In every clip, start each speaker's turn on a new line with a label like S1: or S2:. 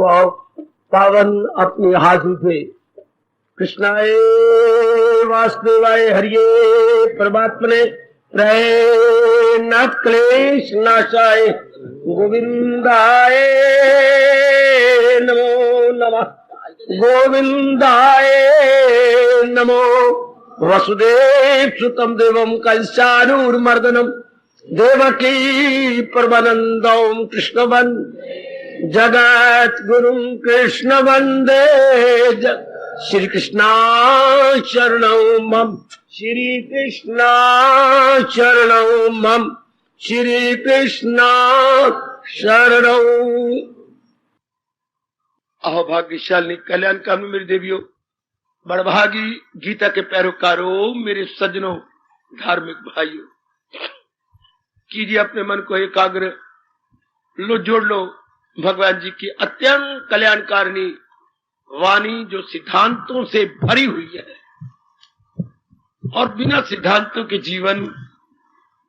S1: पावन अपनी हाथों से कृष्णाय वासुदेवाय हरिये परमात्मने न क्लेश नाशाय गोविंदाय नमो नमः गोविंदाय नमो वसुदेव सुतम देवम कंसानूरमर्दनम देवकी परमानंदम कृष्ण जगत गुरु कृष्ण वंदे श्री कृष्णा शरणं मम श्री कृष्णा शरणं मम श्री कृष्णा शरणं। अहो भाग्यशाली कल्याणकामी मेरी देवियों, बड़भागी गीता के पैरोकारों, मेरे सज्जनों, धार्मिक भाइयों, कीजिए अपने मन को एकाग्र, लो जोड़ लो भगवान जी की अत्यंत कल्याणकारिणी वाणी जो सिद्धांतों से भरी हुई है। और बिना सिद्धांतों के जीवन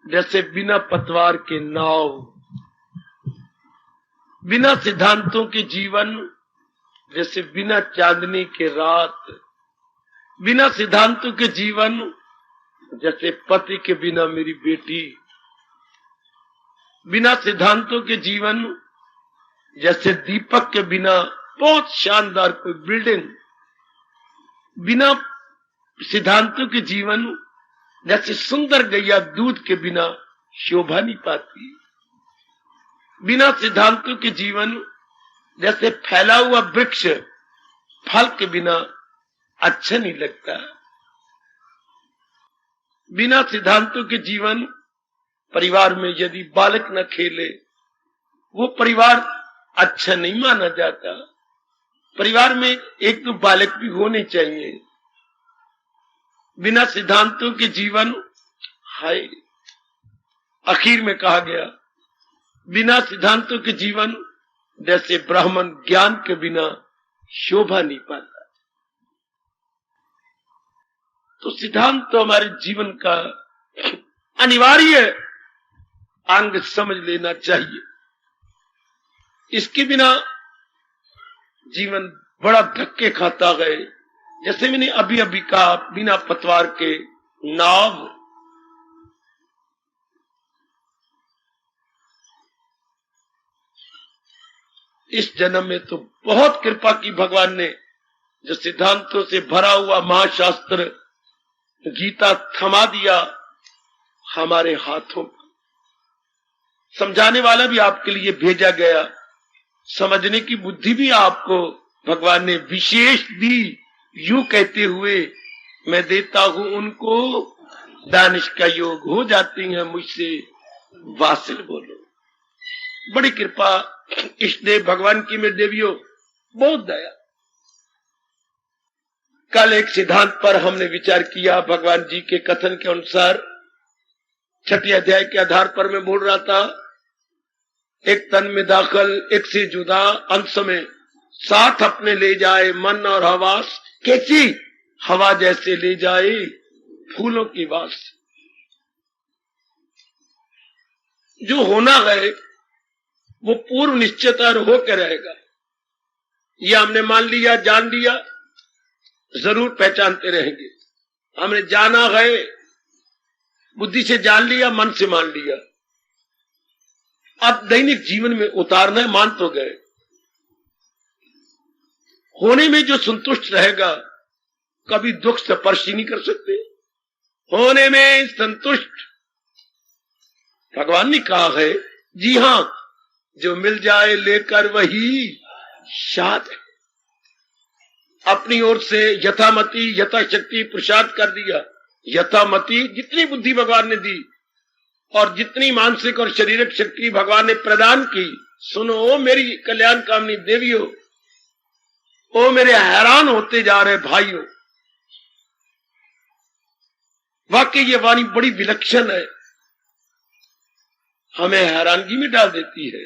S1: जैसे बिना पतवार के नाव, बिना सिद्धांतों के जीवन जैसे बिना चांदनी के रात, बिना सिद्धांतों के जीवन जैसे पति के बिना मेरी बेटी, बिना सिद्धांतों के जीवन जैसे दीपक के बिना बहुत शानदार कोई बिल्डिंग, बिना सिद्धांतों के जीवन जैसे सुंदर गैया दूध के बिना शोभा नहीं पाती, बिना सिद्धांतों के जीवन जैसे फैला हुआ वृक्ष फल के बिना अच्छा नहीं लगता, बिना सिद्धांतों के जीवन परिवार में यदि बालक न खेले वो परिवार अच्छा नहीं माना जाता। परिवार में एक तो बालक भी होने चाहिए। बिना सिद्धांतों के जीवन हाय, आखिर में कहा गया बिना सिद्धांतों के जीवन जैसे ब्राह्मण ज्ञान के बिना शोभा नहीं पाता। तो सिद्धांत तो हमारे जीवन का अनिवार्य अंग समझ लेना चाहिए। इसके बिना जीवन बड़ा धक्के खाता गए। जैसे मैंने अभी अभी कहा, बिना पतवार के नाव। इस जन्म में तो बहुत कृपा की भगवान ने, जो सिद्धांतों से भरा हुआ महाशास्त्र गीता थमा दिया हमारे हाथों पर। समझाने वाला भी आपके लिए भेजा गया, समझने की बुद्धि भी आपको भगवान ने विशेष दी। यूं कहते हुए मैं देता हूं उनको, दानिश का योग हो जाती है मुझसे वासिल बोलो। बड़ी कृपा इष्टदेव भगवान की मेरे देवियों, बहुत दया। कल एक सिद्धांत पर हमने विचार किया भगवान जी के कथन के अनुसार। 6 अध्याय के आधार पर मैं बोल रहा था, एक तन में दाखिल एक से जुदा, अंश में साथ अपने ले जाए मन और हवास, कैसी हवा जैसे ले जाए फूलों की वास। जो होना है वो पूर्व निश्चित और होकर रहेगा। ये हमने मान लिया, जान लिया, जरूर पहचानते रहेंगे। हमने जाना है, बुद्धि से जान लिया, मन से मान लिया। अब दैनिक जीवन में उतारना है, मान तो गए। होने में जो संतुष्ट रहेगा कभी दुख स्पर्श नहीं कर सकते। होने में संतुष्ट भगवान ने कहा है, जी हां, जो मिल जाए लेकर वही शाद है। अपनी ओर से यथामति यथाशक्ति पुरुषार्थ कर दिया। यथामति जितनी बुद्धि भगवान ने दी और जितनी मानसिक और शारीरिक शक्ति भगवान ने प्रदान की। सुनो मेरी कल्याण कामनी देवियों, ओ मेरे हैरान होते जा रहे भाइयों, वाकई ये वाणी बड़ी विलक्षण है, हमें हैरानगी में डाल देती है।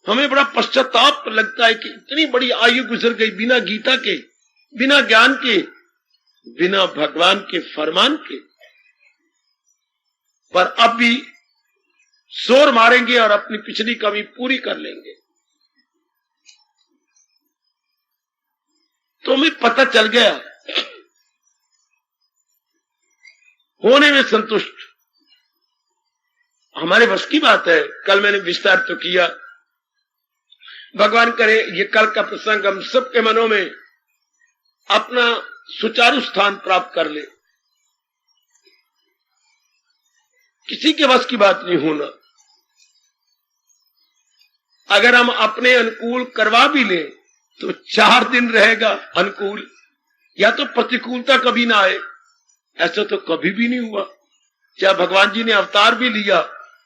S1: हमें बड़ा पश्चाताप लगता है कि इतनी बड़ी आयु गुजर गई बिना गीता के, बिना ज्ञान के, बिना भगवान के फरमान के। पर अब भी शोर मारेंगे और अपनी पिछली कमी पूरी कर लेंगे। तुम्हें पता चल गया, होने में संतुष्ट, हमारे बस की बात है। कल मैंने विस्तार तो किया, भगवान करे ये कल का प्रसंग हम सबके मनों में अपना सुचारू स्थान प्राप्त कर ले। किसी के बस की बात नहीं होना। अगर हम अपने अनुकूल करवा भी लें तो 4 दिन रहेगा अनुकूल, या तो प्रतिकूलता कभी ना आए। ऐसा तो कभी भी नहीं हुआ। चाहे भगवान जी ने अवतार भी लिया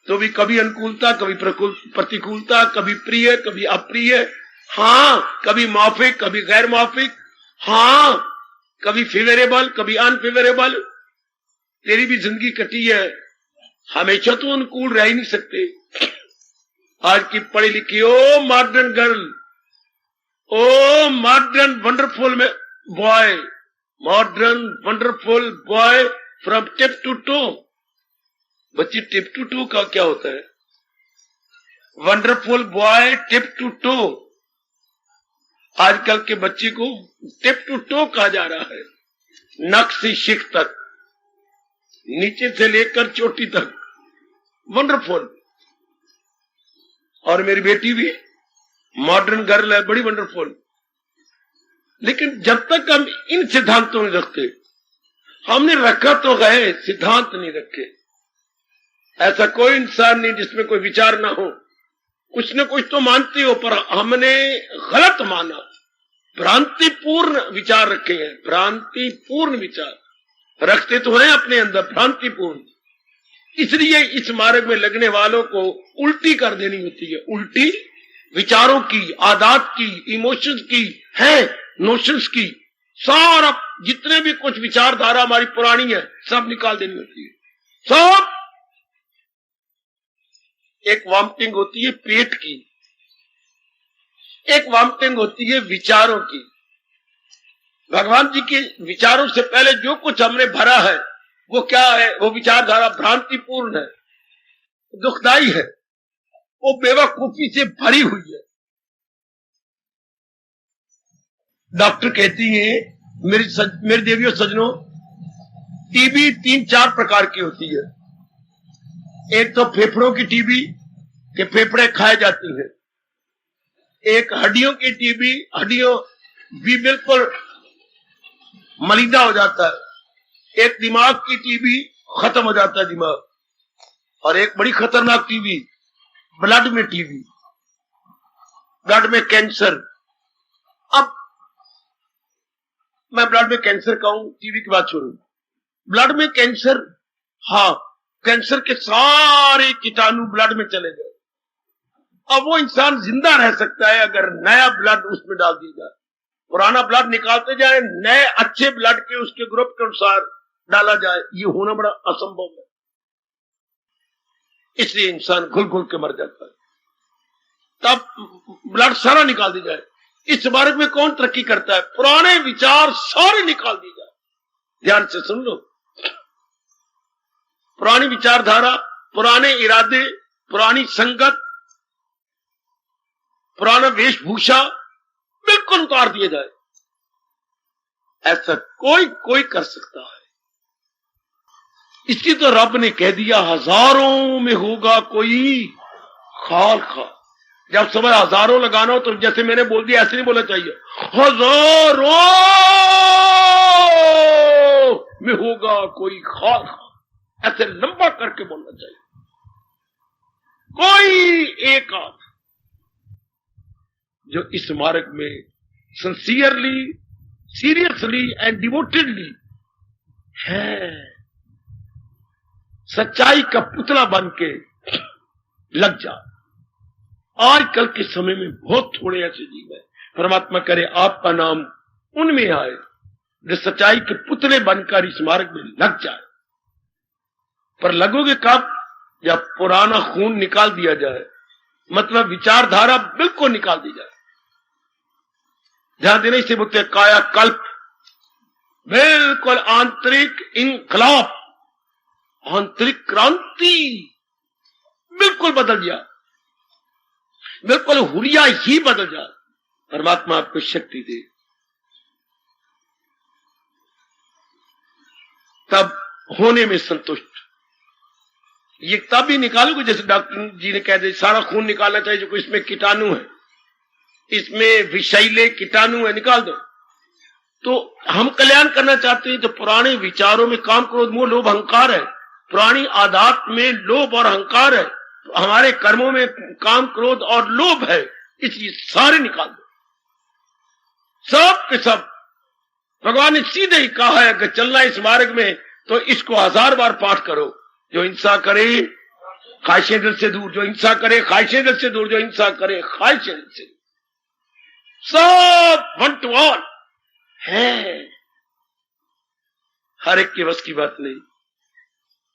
S1: तो भी कभी अनुकूलता, कभी प्रतिकूलता, कभी प्रिय, कभी अप्रिय, हाँ, कभी माफिक, कभी गैर माफिक, हाँ, कभी फेवरेबल, कभी अनफेवरेबल। तेरी भी जिंदगी कटी है, हमेशा तो अनुकूल रह ही नहीं सकते। आज की पढ़ी लिखी ओ मॉडर्न गर्ल, ओ modern wonderful boy, modern wonderful boy from tip to toe. बच्ची टिप टू टो का क्या होता है? Wonderful boy tip to toe. आजकल के बच्चे को टिप टू टो कहा जा रहा है, नख से शिख तक, नीचे से लेकर चोटी तक वंडरफुल। और मेरी बेटी भी मॉडर्न गर्ल है, बड़ी वंडरफुल। लेकिन जब तक हम इन सिद्धांतों में रखते, हमने रखा तो गए, सिद्धांत नहीं रखे। ऐसा कोई इंसान नहीं जिसमें कोई विचार ना हो, कुछ न कुछ तो मानते हो, पर हमने गलत माना, भ्रांतिपूर्ण विचार रखे हैं। भ्रांतिपूर्ण विचार रखते तो हैं अपने अंदर, भ्रांतिपूर्ण। इसलिए इस मार्ग में लगने वालों को उल्टी कर देनी होती है। उल्टी विचारों की, आदत की, इमोशंस की, है नोशंस की, सारा जितने भी कुछ विचारधारा हमारी पुरानी है सब निकाल देनी होती है, सब। एक वॉमिटिंग होती है पेट की, एक वॉमिटिंग होती है विचारों की। भगवान जी के विचारों से पहले जो कुछ हमने भरा है वो क्या है? वो विचारधारा भ्रांतिपूर्ण है, दुखदाई है, वो बेवकूफी से भरी हुई है। डॉक्टर कहती है मेरी देवियों सज्जनों, टीबी 3-4 प्रकार की होती है। एक तो फेफड़ों की टीबी के फेफड़े खाए जाती हैं, एक हड्डियों की टीबी, हड्डियों भी बिल्कुल मलिदा हो जाता है, एक दिमाग की टीबी, खत्म हो जाता है दिमाग, और एक बड़ी खतरनाक टीबी, ब्लड में टीबी, ब्लड में कैंसर। अब मैं ब्लड में कैंसर कहूं, टीबी की बात छोड़ू, ब्लड में कैंसर, हाँ, कैंसर के सारे कीटाणु ब्लड में चले गए। अब वो इंसान जिंदा रह सकता है अगर नया ब्लड उसमें डाल दिया जाए, पुराना ब्लड निकालते जाए, नए अच्छे ब्लड के उसके ग्रुप के अनुसार डाला जाए। ये होना बड़ा असंभव है, इसलिए इंसान घुल घुल के मर जाता है। तब ब्लड सारा निकाल दिया जाए। इस मार्ग में कौन तरक्की करता है? पुराने विचार सारे निकाल दिए जाए। ध्यान से सुन लो, पुरानी विचारधारा, पुराने इरादे, पुरानी संगत, पुराना वेशभूषा बिल्कुल उतार दिए जाए। ऐसा कोई कर सकता है। इसकी तो रब ने कह दिया, हजारों में होगा कोई खाल खा। जब समय हजारों लगाना हो तो जैसे मैंने बोल दिया ऐसे नहीं बोलना चाहिए, हजारों में होगा कोई खाल खा। ऐसे लंबा करके बोलना चाहिए। कोई एक आध जो इस मार्ग में सिंसियरली, सीरियसली एंड डिवोटेडली है, सच्चाई का पुतला बन के लग जा। आजकल के समय में बहुत थोड़े ऐसे जीव है। परमात्मा करे आपका नाम उनमें आए जो सच्चाई के पुतले बनकर इस मार्ग में लग जाए। पर लगोगे कब? जब पुराना खून निकाल दिया जाए, मतलब विचारधारा बिल्कुल निकाल दी जाए। ध्यान देने से बोलते कायाकल्प, बिल्कुल आंतरिक इनकलाब, आंतरिक क्रांति बिल्कुल बदल जा, बिल्कुल हुलिया ही बदल जा। परमात्मा आपको शक्ति दे। तब होने में संतुष्ट। ये तब ही निकालोगे जैसे डॉक्टर जी ने कह दिया सारा खून निकालना चाहिए, जो इसमें कीटाणु है, इसमें विषैले कीटाणु है, निकाल दो। तो हम कल्याण करना चाहते हैं। तो पुराने विचारों में काम क्रोध मोह लोभ अहंकार है, पुरानी आदत में लोभ और अहंकार है, हमारे कर्मों में काम क्रोध और लोभ है, इसलिए सारे निकाल दो, सब के सब। भगवान ने सीधे ही कहा है कि चलना इस मार्ग में तो इसको 1000 बार पाठ करो। जो हिंसा करे ख्वाहिशें दिल से दूर, जो हिंसा करे ख्वाहिशें दिल से दूर, जो हिंसा करे ख्वाहिशें दिल से दूर, सब 1 to all है। हर एक के बस की बात नहीं।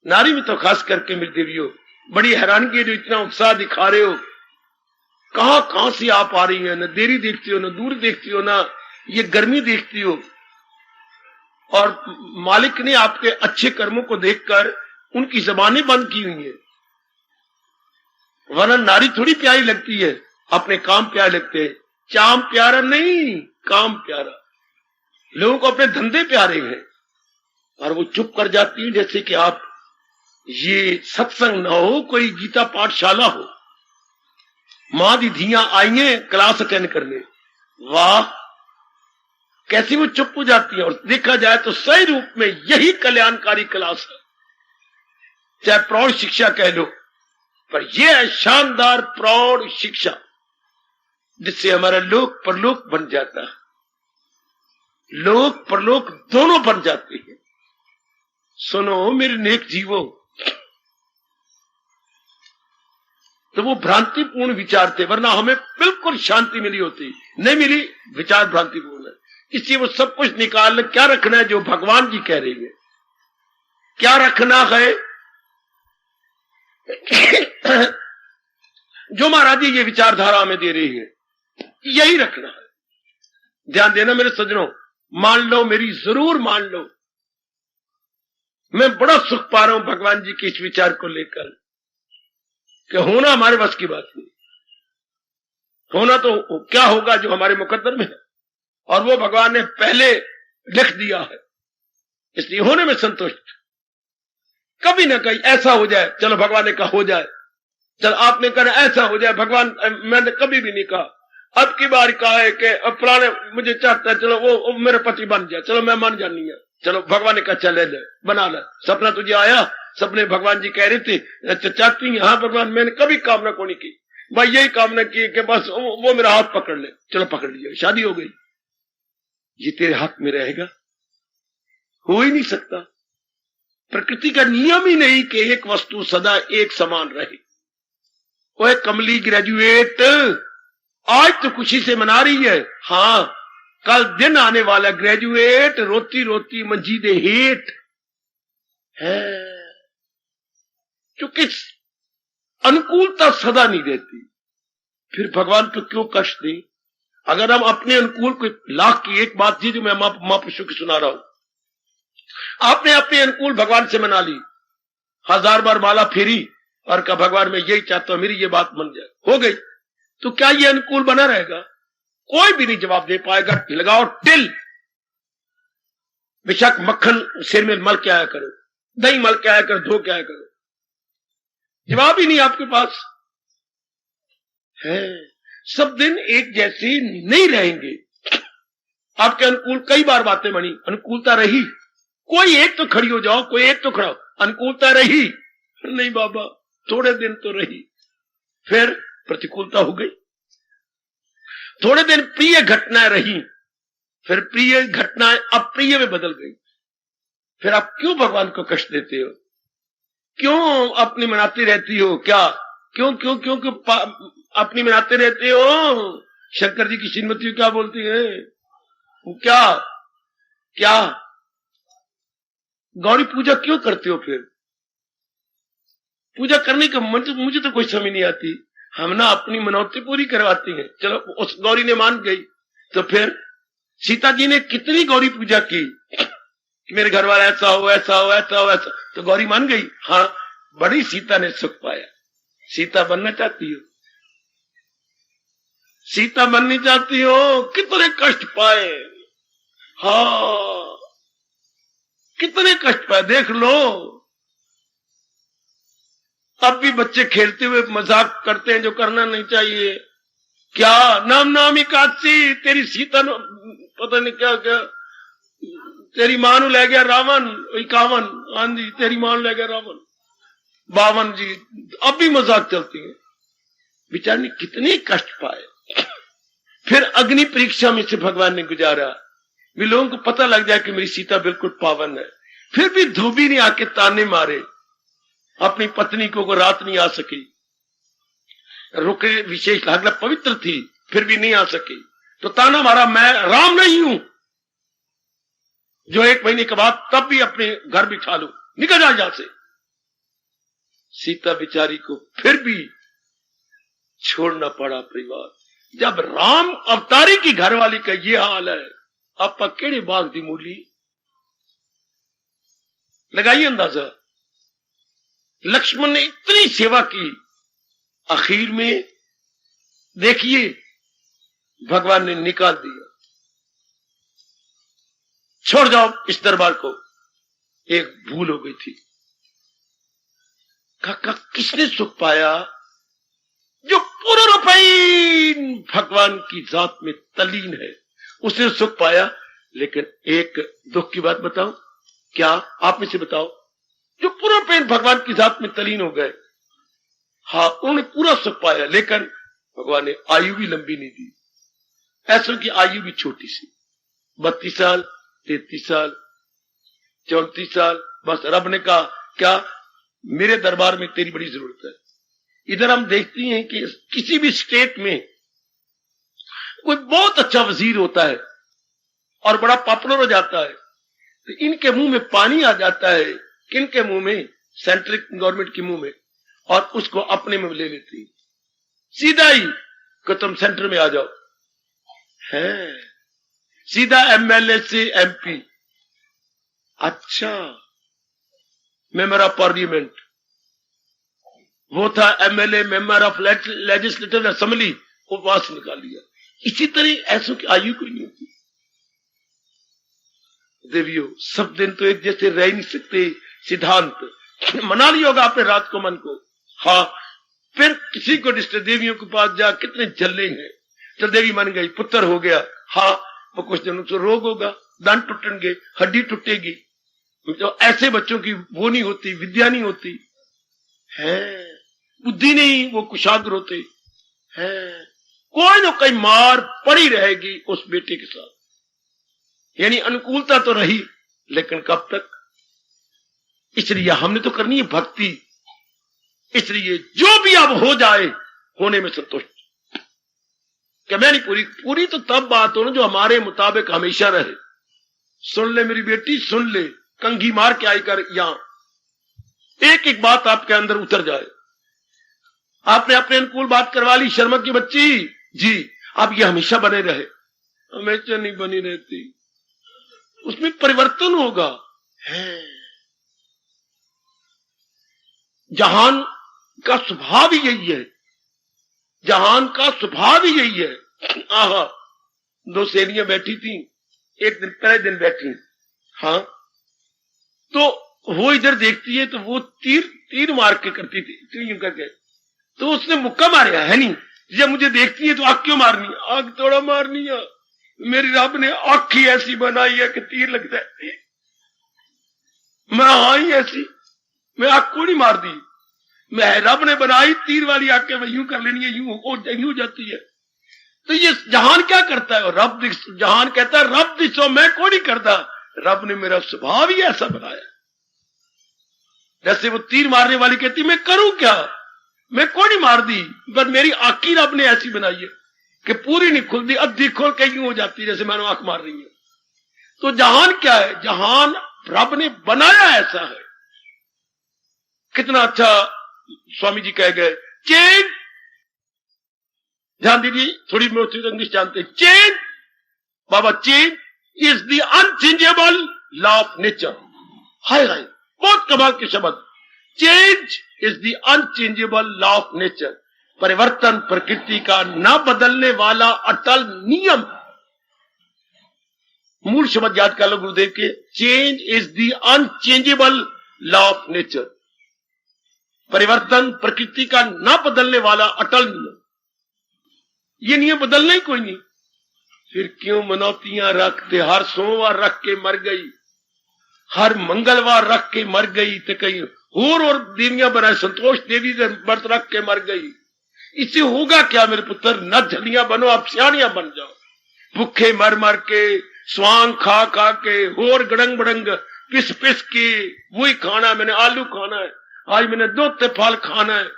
S1: नारी में तो खास करके मेरी देवियों बड़ी हैरानगी है, जो इतना उत्साह दिखा रहे हो, कहां कहां से आप आ रही है, न देरी देखती हो, न दूर देखती हो, ना ये गर्मी देखती हो। और मालिक ने आपके अच्छे कर्मों को देखकर उनकी जबानें बंद की हुई है। वरना नारी थोड़ी प्यारी लगती है, अपने काम प्यारे लगते हैं। चाम प्यारा नहीं, काम प्यारा। लोगों को अपने धंधे प्यारे हैं और वो चुप कर जाती है, जैसे कि आप ये सत्संग न हो, कोई गीता पाठशाला हो, मां दी धियां आई हैं क्लास अटेंड करने, वाह कैसी वो चुप हो जाती है। और देखा जाए तो सही रूप में यही कल्याणकारी क्लास है, चाहे प्रौढ़ शिक्षा कह लो, पर यह है शानदार प्रौढ़ शिक्षा जिससे हमारा लोक परलोक बन जाता है, लोक परलोक दोनों बन जाते हैं। सुनो मेरे नेक जीवो, तो वो भ्रांतिपूर्ण विचार थे, वरना हमें बिल्कुल शांति मिली होती, नहीं मिली, विचार भ्रांतिपूर्ण है। इसलिए वो सब कुछ निकाल क्या रखना है जो भगवान जी कह रहे हैं, क्या रखना है जो महाराज जी ये विचारधारा हमें दे रही है, यही रखना है। ध्यान देना मेरे सज्जनों, मान लो मेरी, जरूर मान लो। मैं बड़ा सुख पा रहा हूं भगवान जी के इस विचार को लेकर कि होना हमारे बस की बात नहीं, होना तो क्या होगा जो हमारे मुकद्दर में है, और वो भगवान ने पहले लिख दिया है, इसलिए होने में संतुष्ट। कभी ना कहीं ऐसा हो जाए, चलो भगवान ने कहा हो जाए, चल आपने कहा ऐसा हो जाए, भगवान मैंने कभी भी नहीं कहा। अब की बार कहा है कि अब पुराने मुझे चाहता है, चलो वो मेरे पति बन जाए, चलो मैं मान जानी है, चलो भगवान ने कहा चले ले बना ले, सपना तुझे आया, सपने भगवान जी कह रहे थे चाहती हाँ भगवान, मैंने कभी कामना को नहीं की, भाई यही कामना की कि बस वो मेरा हाथ पकड़ ले, चलो पकड़ लिया, शादी हो गई। ये तेरे हाथ में रहेगा? हो ही नहीं सकता। प्रकृति का नियम ही नहीं कि एक वस्तु सदा एक समान रहे। ओए कमली ग्रेजुएट, आज तो खुशी से मना रही है, हाँ कल दिन आने वाला ग्रेजुएट रोती रोती मंजी दे हेट है, क्योंकि अनुकूलता सदा नहीं देती। फिर भगवान को क्यों कष्ट दे? अगर हम अपने अनुकूल को, लाख की एक बात थी जो मैं मां पशु की सुना रहा हूं, आपने अपने अनुकूल भगवान से मना ली, 1000 बार माला फेरी और कहा भगवान मैं यही चाहता हूं, मेरी ये बात बन जाए, हो गई, तो क्या ये अनुकूल बना रहेगा? कोई भी नहीं जवाब दे पाएगा। लगाओ टिल, बेशक मक्खन सिर में मल के आया करो, दही मल के आया करो, धो के आया करो, जवाब ही नहीं आपके पास है। सब दिन एक जैसे नहीं रहेंगे। आपके अनुकूल कई बार बातें बनी, अनुकूलता रही, कोई एक तो खड़ी हो जाओ, कोई एक तो खड़ा हो, अनुकूलता रही नहीं बाबा, थोड़े दिन तो रही, फिर प्रतिकूलता हो गई। थोड़े दिन प्रिय घटनाएं रही, फिर प्रिय घटनाएं अप्रिय में बदल गई। फिर आप क्यों भगवान को कष्ट देते हो? क्यों अपनी मनाती रहती हो? क्या क्यों क्यों क्यों क्यों अपनी मनाते रहते हो? शंकर जी की श्रीमती क्या बोलती है? क्या क्या गौरी पूजा क्यों करते हो? फिर पूजा करने का मुझे तो कोई समझ नहीं आती। हम ना अपनी मनौती पूरी करवाती हैं, चलो उस गौरी ने मान गई, तो फिर सीता जी ने कितनी गौरी पूजा की कि मेरे घर वाला ऐसा हो ऐसा हो ऐसा हो ऐसा, तो गौरी मान गई। हाँ, बड़ी सीता ने सुख पाया। सीता बनना चाहती हो? सीता बननी चाहती हो? कितने कष्ट पाए। हाँ, कितने कष्ट पाए देख लो। अब भी बच्चे खेलते हुए मजाक करते हैं जो करना नहीं चाहिए। क्या नाम नामी काशी तेरी सीता पता नहीं क्या क्या, तेरी मां नु ले गया रावण 51, हाँ जी तेरी मां नु ले गया रावण 52 जी। अब भी मजाक चलती है। बेचारे ने कितने कष्ट पाए। फिर अग्नि परीक्षा में से भगवान ने गुजारा, भी लोगों को पता लग जाए कि मेरी सीता बिल्कुल पावन है। फिर भी धोबी ने आके ताने मारे, अपनी पत्नी को रात नहीं आ सकी, रुके विशेष अगला पवित्र थी फिर भी नहीं आ सकी, तो ताना मारा मैं राम नहीं हूं जो 1 महीने के बाद तब भी अपने घर बिठा लू, निकल जा यहां से। सीता बिचारी को फिर भी छोड़ना पड़ा परिवार। जब राम अवतारी की घरवाली का ये हाल है, आप केड़े बाग दी मूली लगाइए अंदाजा। लक्ष्मण ने इतनी सेवा की, आखिर में देखिए भगवान ने निकाल दिया, छोड़ जाओ इस दरबार को। एक भूल हो गई थी। काका किसने सुख पाया? जो पूर्णरूपेण भगवान की जात में तल्लीन है उसने सुख पाया। लेकिन एक दुख की बात बताओ, क्या आप में से बताओ, जो पूर्णरूपेण भगवान की जात में तल्लीन हो गए, हाँ उन्होंने पूरा सुख पाया, लेकिन भगवान ने आयु भी लंबी नहीं दी। ऐसों की आयु भी छोटी सी, 32 साल 33 साल 34 साल। बस रब ने कहा क्या मेरे दरबार में तेरी बड़ी जरूरत है। इधर हम देखते हैं कि किसी भी स्टेट में कोई बहुत अच्छा वजीर होता है और बड़ा पॉपुलर हो जाता है, तो इनके मुंह में पानी आ जाता है। किनके मुंह में? सेंट्रल गवर्नमेंट के मुंह में, और उसको अपने में ले लेती सीधा ही कि तुम सेंटर में आ जाओ। है सीधा एमएलए से एमपी। अच्छा मेंबर ऑफ पार्लियामेंट, वो था MLA member of legislative assembly, वो वहां से निकाल लिया। इसी तरह ऐसों की आयु कोई नहीं होती। देवियों सब दिन तो एक जैसे रह नहीं सकते। सिद्धांत मना लिया होगा आपने रात को मन को, हाँ फिर किसी को डिस्टर्ब, देवियों के पास जा कितने जल्ले हैं। चल देवी मन गई, पुत्र हो गया, हाँ वो कुछ दिनों से रोग होगा, दांत टूटेंगे, हड्डी टूटेगी। तो ऐसे बच्चों की वो नहीं होती, विद्या नहीं होती है, बुद्धि नहीं, वो कुशाग्र होते हैं। कोई ना कोई मार पड़ी रहेगी उस बेटे के साथ। यानी अनुकूलता तो रही, लेकिन कब तक? इसलिए हमने तो करनी है भक्ति। इसलिए जो भी अब हो जाए होने में संतुष्ट। क्या मैं नहीं पूरी तो तब बात हो ना जो हमारे मुताबिक हमेशा रहे। सुन ले मेरी बेटी, सुन ले, कंघी मार के आई कर, यहां एक एक बात आपके अंदर उतर जाए। आपने अपने अनुकूल बात करवा ली, शर्मा की बच्ची जी, अब ये हमेशा बने रहे। हमेशा नहीं बनी रहती, उसमें परिवर्तन होगा। है जहान का स्वभाव ही यही है, जहान का स्वभाव ही यही है। आहा 2 सहेलियां बैठी थी, एक दिन पहले दिन बैठी, हाँ तो वो इधर देखती है तो वो तीर मार के करती थी, तीर करके, तो उसने मुक्का मारा है नहीं। जब मुझे देखती है तो आग क्यों मारनी, आग थोड़ा मारनी है, मेरी रब ने आंख ही ऐसी बनाई है कि तीर लगता है। मैं हाँ ही ऐसी, मैं आंख को नहीं मार दी, मैं रब ने बनाई तीर वाली आंखें मैं यूं कर लेनी है, यूं जाती है। तो ये जहान क्या करता है? रब जहान कहता है रब दिसो, मैं को नहीं करता, रब ने मेरा स्वभाव ही ऐसा बनाया। जैसे वो तीर मारने वाली कहती मैं करूं क्या, मैं को नहीं मार दी, पर मेरी आंख ही रब ने ऐसी बनाई है कि पूरी नहीं खुलती, अद्धी खोल के यूं हो जाती है जैसे मैंने आंख मार रही है। तो जहान क्या है? जहान रब ने बनाया ऐसा है। कितना अच्छा स्वामी जी कह गए, चेंज, ध्यान दीजिए, थोड़ी मोटी इंग्लिश जानते हैं, चेंज बाबा, change is the unchangeable law of nature. हाय हाय, बहुत कमाल के शब्द। Change is the unchangeable law of nature, परिवर्तन प्रकृति का न बदलने वाला अटल नियम। मूल शब्द याद कर लो गुरुदेव के, change is the unchangeable law of nature. परिवर्तन प्रकृति का ना बदलने वाला अटल नियम। ये नियम बदलना ही कोई नहीं। फिर क्यों मनौतियां रखते, हर सोमवार रख के मर गई, हर मंगलवार रख के मर गई, तो कहीं और देवियां बनाए, संतोष देवी के व्रत रख के मर गई। इससे होगा क्या मेरे पुत्र? न झलियां बनो, आप सियाणियां बन जाओ। भूखे मर मर के, स्वांग खा खा के, और गड़ंग बड़ंग पिस पिस के वही खाना, मैंने आलू खाना है, आज मैंने दूध फल खाना है।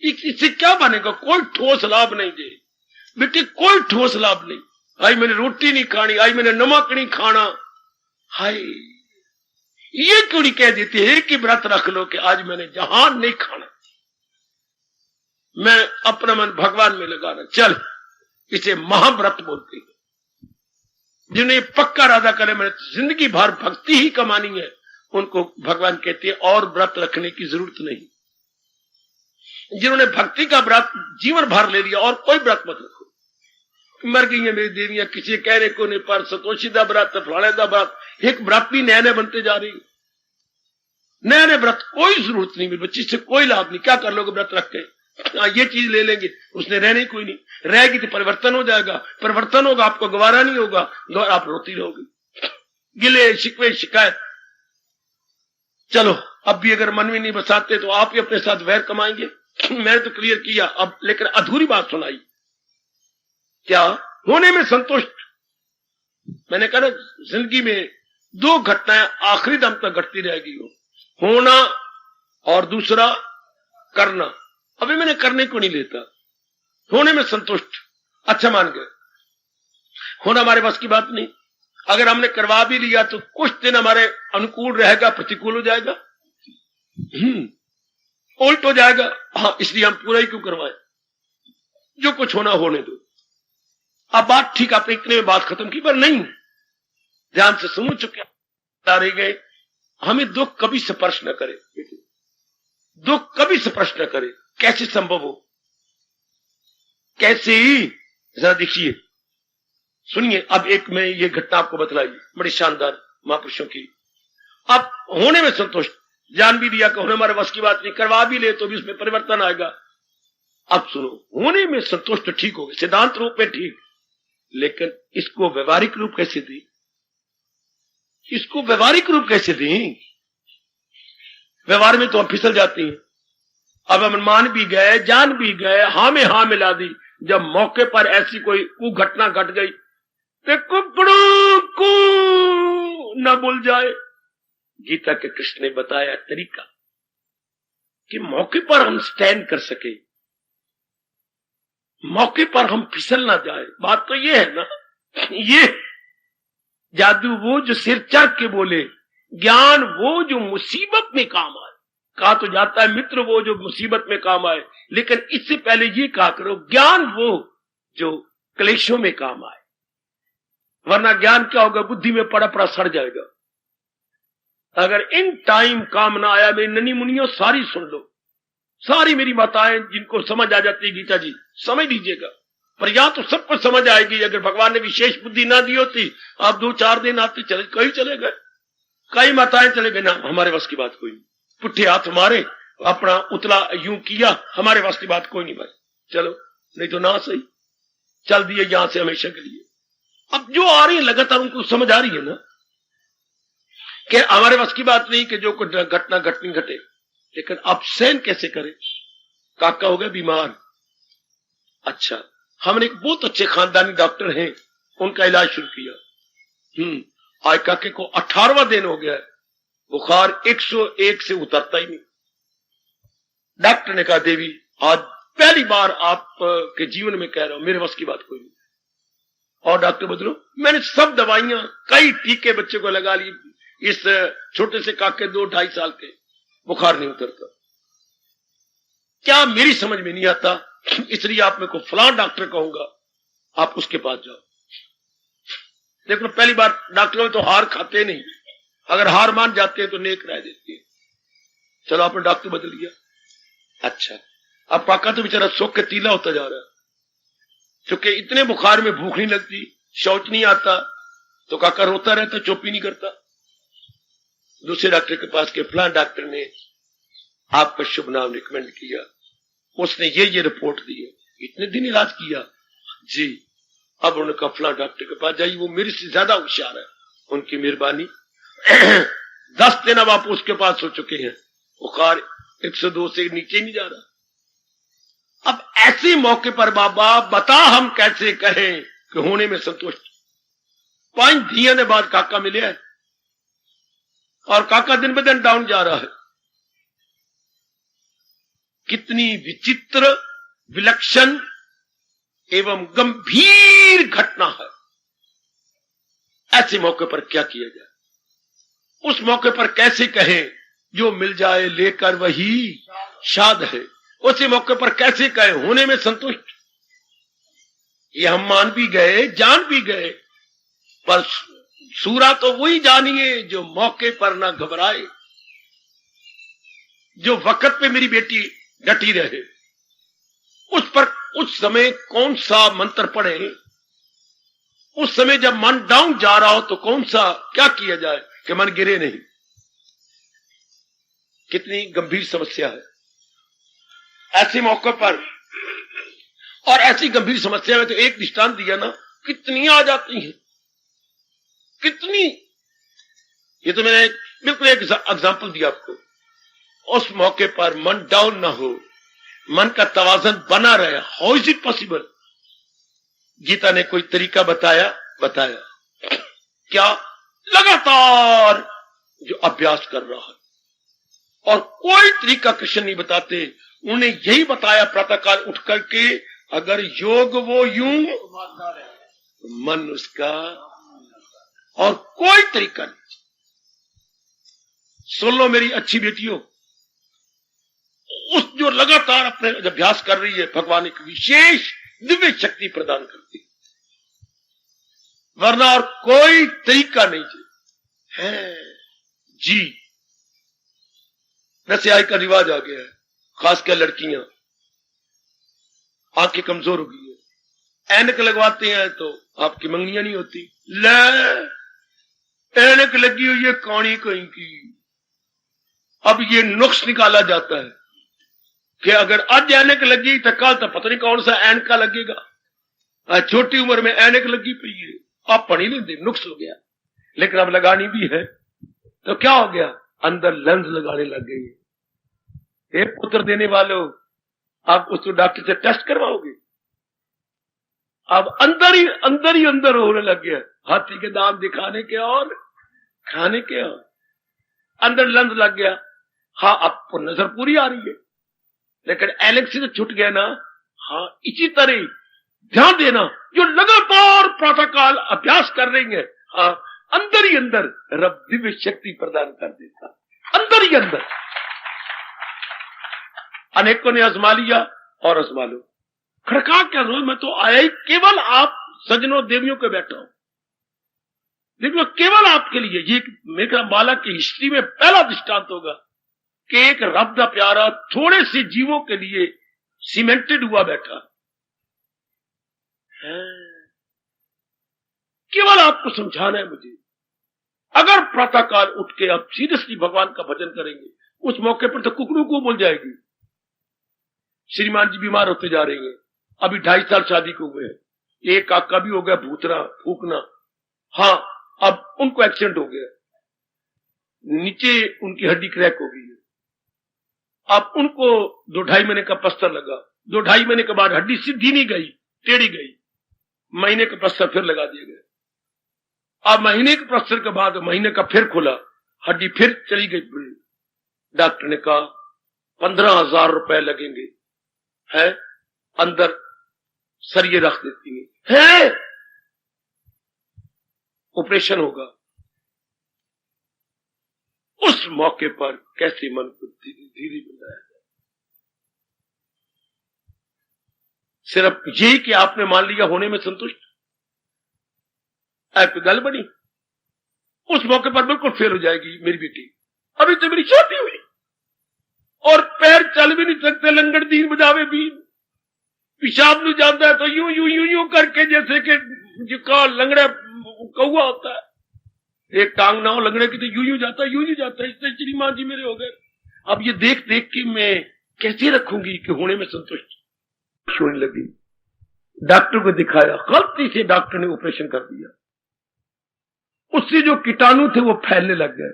S1: इससे क्या बनेगा? कोई ठोस लाभ नहीं दे बेटे, कोई ठोस लाभ नहीं। आज मैंने रोटी नहीं खानी, आज मैंने नमक नहीं खाना। हाय, ये क्यों नहीं कह देते हैं कि व्रत रख लो कि आज मैंने जहान नहीं खाना, मैं अपना मन भगवान में लगाना। चल, इसे महाव्रत बोलते हैं। जिन्हें पक्का राजा करे मैंने जिंदगी भर भक्ति ही कमानी है, उनको भगवान कहते हैं और व्रत रखने की जरूरत नहीं। जिन्होंने भक्ति का व्रत जीवन भर ले लिया, और कोई व्रत मत रखो। मर गई है मेरी देवियां, किसी कहने को नहीं, पर सतोषी दा व्रत, फलाने दा व्रत, एक व्रत भी नए नए बनते जा रही। नए नए व्रत कोई जरूरत नहीं, मेरे बच्चे से कोई लाभ नहीं। क्या कर लोगे व्रत रख के? ये चीज ले लेंगे, उसने रहने कोई नहीं, रहेगी तो परिवर्तन हो जाएगा। परिवर्तन होगा, आपको गवारा नहीं होगा, आप रोती रहोगे, गिले शिकवे शिकायत। चलो, अब भी अगर मन में नहीं बसाते तो आप ही अपने साथ वैर कमाएंगे। मैंने तो क्लियर किया अब, लेकिन अधूरी बात सुनाई। क्या? होने में संतुष्ट। मैंने कहा जिंदगी में दो घटनाएं आखिरी दम तक घटती रहेगी, होना और दूसरा करना। अभी मैंने करने को नहीं लेता, होने में संतुष्ट। अच्छा मान गए, होना हमारे बस की बात नहीं। अगर हमने करवा भी लिया तो कुछ दिन हमारे अनुकूल रहेगा, प्रतिकूल हो जाएगा, उल्ट हो जाएगा। हाँ, इसलिए हम पूरा ही क्यों करवाएं? जो कुछ होना होने दो। अब बात ठीक, आपने इतने में बात खत्म की, पर नहीं, ध्यान से समझ चुके रह गए। हमें दुख कभी स्पर्श न करे, दुख कभी स्पर्श न करे। कैसे संभव हो? कैसे ही? जरा देखिए, सुनिए। अब एक मैं ये घटना आपको बतलाई, बड़ी शानदार महापुरुषों की। अब होने में संतुष्ट, जान भी दिया कि होने हमारे बस की बात नहीं, करवा भी ले तो भी उसमें परिवर्तन आएगा। अब सुनो, होने में संतुष्ट ठीक हो गए, सिद्धांत रूप में ठीक, लेकिन इसको व्यवहारिक रूप कैसे दी? इसको व्यवहारिक रूप कैसे दी? व्यवहार में तो हम फिसल जाते हैं। अब हम मान भी गए, जान भी गए, हाँ में हाँ मिला दी। जब मौके पर ऐसी कोई घटना घट गई तो कुकड़ों को न भूल जाए। गीता के कृष्ण ने बताया तरीका कि मौके पर हम स्टैंड कर सके, मौके पर हम फिसल ना जाए। बात तो ये है ना, ये जादू वो जो सिर चाक के बोले, ज्ञान वो जो मुसीबत में काम आए। कहा तो जाता है मित्र वो जो मुसीबत में काम आए, लेकिन इससे पहले ये कहा करो ज्ञान वो जो क्लेशों में काम आए। वरना ज्ञान क्या होगा? बुद्धि में पड़ा पड़ा सड़ जाएगा। अगर इन टाइम काम ना आया, मेरी ननी मुनियों सारी सुन लो, सारी मेरी माताएं जिनको समझ आ जाती है गीता जी, समझ लीजिएगा। पर या तो सबको समझ आएगी, अगर भगवान ने विशेष बुद्धि ना दी होती, आप 2-4 दिन आते चले, कई चले गए, कई माताएं चले गए ना, हमारे बस की बात कोई नहीं। पुट्ठे हाथ मारे, अपना उतला यूं किया, हमारे बस की बात कोई नहीं भाई, चलो नहीं तो ना सही, चल दिए यहां से हमेशा के लिए। अब जो आ रही है लगातार उनको समझ आ रही है ना कि हमारे बस की बात नहीं कि जो कुछ घटना घटनी घटे, लेकिन अब सहन कैसे करें? काका हो गए बीमार। अच्छा, हमने एक बहुत अच्छे खानदानी डॉक्टर हैं, उनका इलाज शुरू किया। आज काके को 18वां दिन हो गया है, बुखार 101 से उतरता ही नहीं। डॉक्टर ने कहा देवी आज पहली बार आप के जीवन में कह रहा हूं, मेरे बस की बात कोई नहीं। और डॉक्टर बदलो, मैंने सब दवाइयां, कई टीके बच्चे को लगा ली, इस छोटे से काके 2-2.5 साल के, बुखार नहीं उतरता। क्या मेरी समझ में नहीं आता, इसलिए आप मेरे को फलां डॉक्टर कहूंगा, आप उसके पास जाओ। देखो पहली बार डॉक्टरों में तो हार खाते नहीं, अगर हार मान जाते हैं तो नेक राय देती है। चलो आपने डॉक्टर बदल लिया। अच्छा, अब काका तो बेचारा शोक के तीला होता जा रहा है, क्योंकि इतने बुखार में भूख नहीं लगती, शौच नहीं आता, तो काका रोता रहता, चुप ही नहीं करता। दूसरे डॉक्टर के पास के फलां डॉक्टर ने आपका शुभ नाम रिकमेंड किया, उसने ये रिपोर्ट दी है, इतने दिन इलाज किया जी। अब उनका फलां डॉक्टर के पास जाइए, वो मेरे से ज्यादा होशियार है, उनकी मेहरबानी। 10 दिन अब आप उसके पास हो चुके हैं, बुखार 102 से नीचे नहीं जा रहा। अब ऐसे मौके पर बाबा बता हम कैसे कहें कि होने में संतुष्ट। 5 दिया ने बाद काका मिले है और काका दिन ब दिन डाउन जा रहा है। कितनी विचित्र, विलक्षण एवं गंभीर घटना है। ऐसे मौके पर क्या किया जाए, उस मौके पर कैसे कहें जो मिल जाए लेकर वही शाद है। उसी मौके पर कैसे कहें होने में संतुष्ट। ये हम मान भी गए, जान भी गए, पर सूरा तो वही जानिए जो मौके पर ना घबराए, जो वक्त पे मेरी बेटी डटी रहे। उस पर उस समय कौन सा मंत्र पढ़े, उस समय जब मन डाउन जा रहा हो तो कौन सा क्या किया जाए कि मन गिरे नहीं। कितनी गंभीर समस्या है ऐसे मौके पर। और ऐसी गंभीर समस्या में तो एक दृष्टांत दिया ना, कितनी आ जाती हैं, कितनी। ये तो मैंने बिल्कुल एक एग्जांपल दिया आपको। उस मौके पर मन डाउन ना हो, मन का तवाजन बना रहे। How is it possible? Geeta ने कोई तरीका बताया क्या? लगातार जो अभ्यास कर रहा है, और कोई तरीका कृष्ण नहीं बताते। उन्हें यही बताया प्रातःकाल उठ करके, अगर योग वो यूं मन उसका, और कोई तरीका नहीं। सुन लो मेरी अच्छी बेटियों, उस जो लगातार अपने अभ्यास कर रही है, भगवान एक विशेष दिव्य शक्ति प्रदान करती है, वरना और कोई तरीका नहीं है जी। वैसे आज का रिवाज आ गया है, खासकर लड़कियां आंखें कमजोर हो गई है, ऐनक लगवाते हैं तो आपकी मंगनियां नहीं होती। ले ऐनक लगी हुई है कौड़ी कहीं की। अब ये नुक्स निकाला जाता है कि अगर आज ऐनक लगी तो कल तो पता नहीं कौन सा ऐनका लगेगा। छोटी उम्र में ऐनक लगी पई है, आप पढ़ी लेते, नुक्स हो गया। लेकिन अब लगानी भी है तो क्या हो गया, अंदर लेंस लगाने लग गई है। एक पुत्र देने वालों, आप उसको डॉक्टर से टेस्ट करवाओगे, अब अंदर ही अंदर होने लग गया। हाथी के दांत दिखाने के और खाने के और अंदर लेंस लग गया। हाँ, अब नजर पूरी आ रही है, लेकिन एलेक्सी तो छूट गया ना। हाँ, इसी तरह ध्यान देना, जो लगातार प्रातःकाल अभ्यास कर रही है, हाँ, अंदर ही अंदर रब दिव्य शक्ति प्रदान कर देता, अंदर ही अंदर। अनेकों ने आजमा लिया और आजमा लो, खड़का क्या रोज मैं तो आया ही केवल आप सजनों देवियों के बैठा हूं। देखो, केवल आपके लिए ये मेरा बालक की हिस्ट्री में पहला दृष्टांत होगा कि एक रब दा प्यारा थोड़े से जीवों के लिए सीमेंटेड हुआ बैठा है। केवल आपको समझाना है मुझे। अगर प्रातःकाल उठ के आप सीरियसली भगवान का भजन करेंगे, उस मौके पर तो कुकड़ू को बोल जाएगी। श्रीमान जी बीमार होते जा रही हैं, अभी 2.5 साल शादी को हुए हैं, एक काका भी हो गया भूतना फूकना। हाँ, अब उनको एक्सीडेंट हो गया, नीचे उनकी हड्डी क्रैक हो गई है। अब उनको 2-2.5 महीने का प्लास्टर लगा। 2-2.5 महीने के बाद हड्डी सीधी नहीं गई, टेढ़ी गई। महीने का प्लास्टर फिर लगा दिया गया। अब महीने के प्लास्टर के बाद महीने का फिर खुला, हड्डी फिर चली गई। डॉक्टर ने कहा 15,000 रुपए लगेंगे, है अंदर सरिये रख देती है, ऑपरेशन होगा। उस मौके पर कैसे मन को धीरे धीरे मिलाया जाए। सिर्फ यही कि आपने मान लिया होने में संतुष्ट, ऐप गल बनी, उस मौके पर बिल्कुल फेल हो जाएगी मेरी बेटी। अभी तो मेरी शादी हुई और पैर चल भी नहीं सकते, लंगड़ दीन बजावे भी, पेशाब नहीं जाता है तो यूं यूं यूं यूं करके जैसे कि जिका लंगड़ा कौआ होता है, एक टांग ना हो लगने की तो यूं जाता है, इससे श्रीमान जी मेरे हो गए। अब ये देख देख के मैं कैसे रखूंगी कि होने में संतुष्ट होने लगी। डॉक्टर को दिखाया, गलती से डॉक्टर ने ऑपरेशन कर दिया, उससे जो कीटाणु थे वो फैलने लग गए।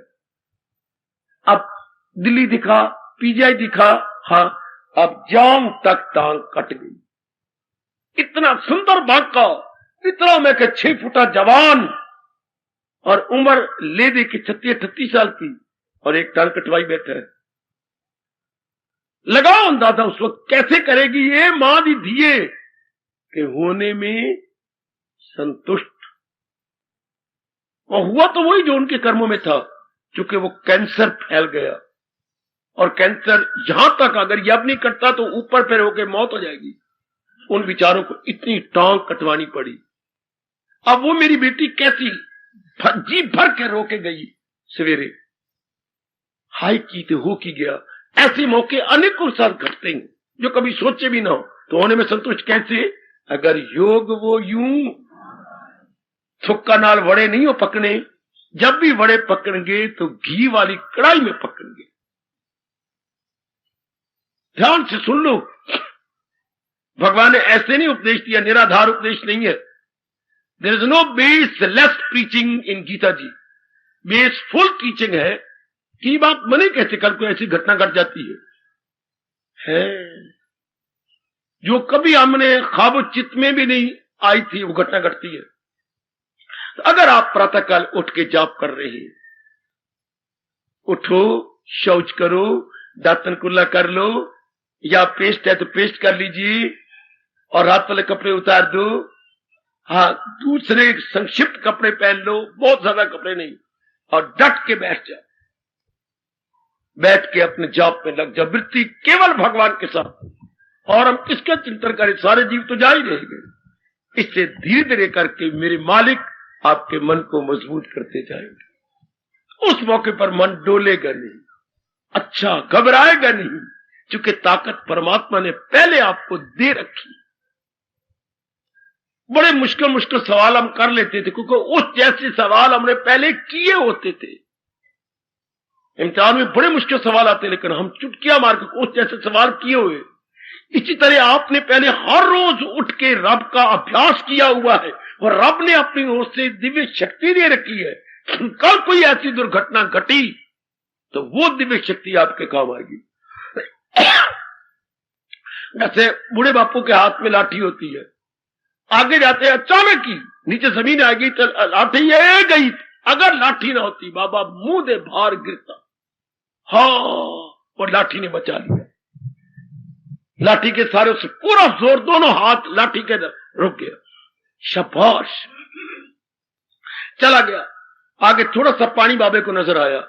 S1: अब दिल्ली दिखा, पीजीआई दिखा, हाँ अब जान तक टांग कट गई। इतना सुंदर बांका, इतना मैं 6 फुटा जवान और उम्र ले दे के 36-38 साल की, और एक टांग कटवाई बैठा है। लगाओ अंदाजा उस वक्त कैसे करेगी ये मां दी दिए कि होने में संतुष्ट। और हुआ तो वही जो उनके कर्मों में था, क्योंकि वो कैंसर फैल गया, और कैंसर यहां तक अगर यह नहीं कटता तो ऊपर पैर होकर मौत हो जाएगी। उन विचारों को इतनी टांग कटवानी पड़ी। अब वो मेरी बेटी कैसी जी भर के रो के गई सवेरे, हाय की तो हो की गया। ऐसे मौके अनेकों साल घटते हैं जो कभी सोचे भी ना हो, तो होने में संतुष्ट कैसे? अगर योग वो यूं थुक्का नाल वड़े नहीं हो पकने, जब भी वड़े पकड़ेंगे तो घी वाली कढ़ाई में पकड़ेंगे। ध्यान से सुन लो, भगवान ने ऐसे नहीं उपदेश दिया, निराधार उपदेश नहीं है। There is no baseless preaching in Gita ji, baseful teaching है कि बात मने कैसे कल कोई ऐसी घटना घट जाती है जो कभी हमने ख्वाब चित्त में भी नहीं आई थी, वो घटना घटती है। तो अगर आप प्रातःकाल उठ के जाप कर रहे हैं, उठो, शौच करो, दातन कुल्ला कर लो, या पेस्ट है तो पेस्ट कर लीजिए, और रात वाले कपड़े उतार दो, हाँ दूसरे संक्षिप्त कपड़े पहन लो, बहुत ज्यादा कपड़े नहीं, और डट के बैठ जाओ। बैठ के अपने जाप में लग जाओ, वृत्ति केवल भगवान के साथ, और हम किसका चिंतन करें, सारे जीव तो जा ही रहेंगे। इससे धीरे धीरे करके मेरे मालिक आपके मन को मजबूत करते जाएंगे। उस मौके पर मन डोलेगा नहीं, अच्छा घबराएगा नहीं, क्योंकि ताकत परमात्मा ने पहले आपको दे रखी। बड़े मुश्किल मुश्किल सवाल हम कर लेते थे, क्योंकि उस जैसे सवाल हमने पहले किए होते थे। इम्तिहान में बड़े मुश्किल सवाल आते, लेकिन हम चुटकियां मार के उस जैसे सवाल किए हुए। इसी तरह आपने पहले हर रोज उठ के रब का अभ्यास किया हुआ है, और रब ने अपनी ओर से दिव्य शक्ति दे रखी है। कल कोई ऐसी दुर्घटना घटी तो वो दिव्य शक्ति आपके काम आएगी। जैसे बूढ़े बापू के हाथ में लाठी होती है, आगे जाते अचानक ही नीचे जमीन आ गई तो लाठी ये गई, अगर लाठी ना होती बाबा मुंह दे बाहर गिरता। हाँ, और लाठी ने बचा लिया। लाठी के सारे से पूरा जोर, दोनों हाथ लाठी के रुक गया, शाबाश, चला गया। आगे थोड़ा सा पानी बाबे को नजर आया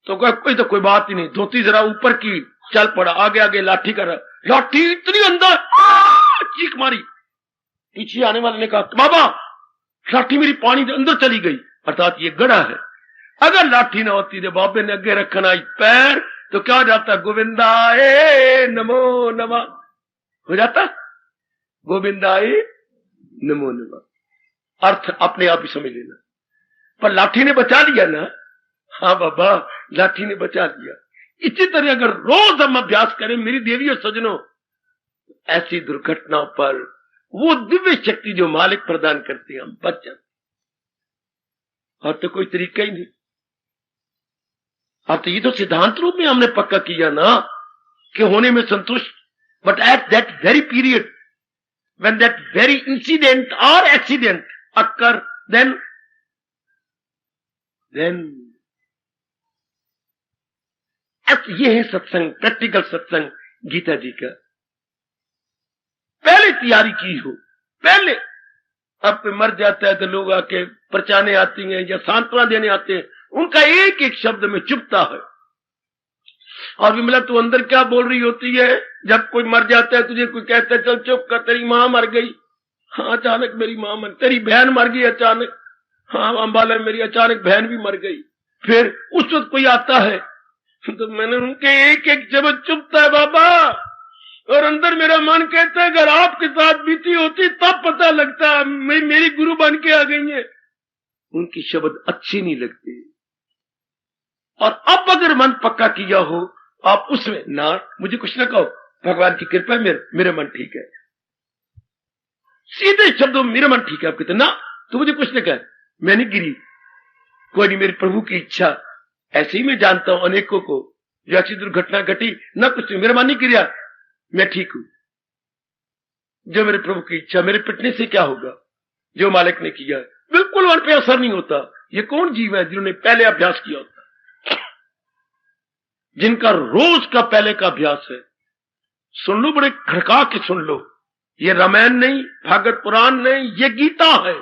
S1: तो कोई बात ही नहीं, धोती जरा ऊपर की, चल पड़ा। आगे आगे लाठी कर, लाठी इतनी अंदर, चीख मारी। पीछे आने वाले ने कहा बाबा लाठी मेरी पानी के अंदर चली गई, अर्थात ये गड़ा है। अगर लाठी ना होती तो बाबे ने अगे रखना पैर तो क्या हो जाता, गोविंदाए नमो नमः हो जाता, गोविंदाए नमो नमः। अर्थ अपने आप ही समझ लेना, पर लाठी ने बचा लिया ना। हाँ बाबा लाठी ने बचा लिया। इसी तरह अगर रोज हम अभ्यास करें मेरी देवी और सजनों, ऐसी दुर्घटनाओं पर वो दिव्य शक्ति जो मालिक प्रदान करते हैं हम बच जाते। और तो कोई तरीका ही नहीं। अब तो ये तो सिद्धांत रूप में हमने पक्का किया ना कि होने में संतुष्ट, but at that very period when that very incident और एक्सीडेंट अकर, देन ये है सत्संग, प्रैक्टिकल सत्संग गीता जी का। पहले तैयारी की हो, पहले। अब मर जाता है तो लोग आके परचाने आती हैं या सांत्वना देने आते हैं, उनका एक एक शब्द में चुभता है। और विमला तू अंदर क्या बोल रही होती है जब कोई मर जाता है, तुझे कोई कहता है चल चुप कर, तेरी मां मर गई। हाँ अचानक मेरी मां मर, तेरी बहन मर गई अचानक। हाँ अंबाला मेरी अचानक बहन भी मर गई। फिर उस वक्त कोई आता है तो मैंने उनके एक एक शब्द चुभता है बाबा, और अंदर मेरा मन कहता है अगर आपके साथ बीती होती तब पता लगता मेरी गुरु बन के आ गई है। उनकी शब्द अच्छे नहीं लगते। और अब अगर मन पक्का किया हो आप उसमें ना, मुझे कुछ ना कहो, भगवान की कृपा है, मेरा मन ठीक है, सीधे शब्दों मेरा मन ठीक है। आप कहते ना तो मुझे कुछ ना कहे, मैं नहीं गिरी, कोई नहीं, मेरी प्रभु की इच्छा। ऐसे ही मैं जानता हूं अनेकों को जो ऐसी दुर्घटना घटी, ना कुछ नहीं, मेरा मन नहीं गिरा, मैं ठीक हूं, जो मेरे प्रभु की इच्छा, मेरे पिटने से क्या होगा, जो मालिक ने किया बिल्कुल मन पे असर नहीं होता। ये कौन जीव है जिन्होंने पहले अभ्यास किया होता, जिनका रोज का पहले का अभ्यास है। सुन लो, बड़े खड़का के सुन लो, ये रामायण नहीं, भागवत पुराण नहीं, ये गीता है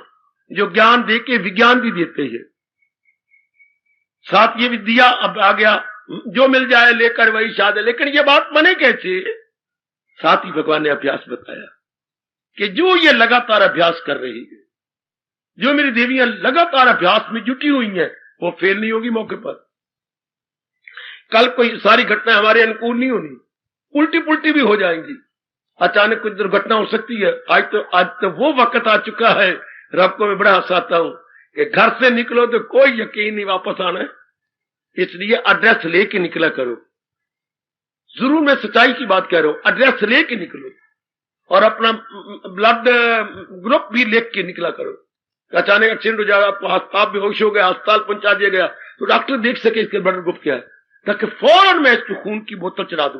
S1: जो ज्ञान देके विज्ञान भी देते हैं। साथ ये विद्या अब आ गया, जो मिल जाए लेकर वही शादी, लेकिन ये बात बने कैसे? साथ ही भगवान ने अभ्यास बताया कि जो ये लगातार अभ्यास कर रही है, जो मेरी देवियां लगातार अभ्यास में जुटी हुई हैं, वो फेल नहीं होगी मौके पर। कल कोई सारी घटना हमारे अनुकूल नहीं होनी, उल्टी पुल्टी भी हो जाएंगी, अचानक कुछ दुर्घटना हो सकती है। आज तो वो वक्त आ चुका है, रब को मैं बड़ा हंसाता हूं कि घर से निकलो तो कोई यकीन नहीं वापस आना है, इसलिए एड्रेस लेके निकला करो। जरूर मैं सच्चाई की बात कह रहा हूं, एड्रेस लेके निकलो और अपना ब्लड ग्रुप भी लेके के निकला करो। अचानक एक्सीडेंट हो जाएगा, आप बेहोश हो गया, अस्पताल पहुंचा दिया गया, तो डॉक्टर देख सके इसके ब्लड ग्रुप क्या है, ताकि फौरन मैं इसको खून की बोतल चढ़ा दूं।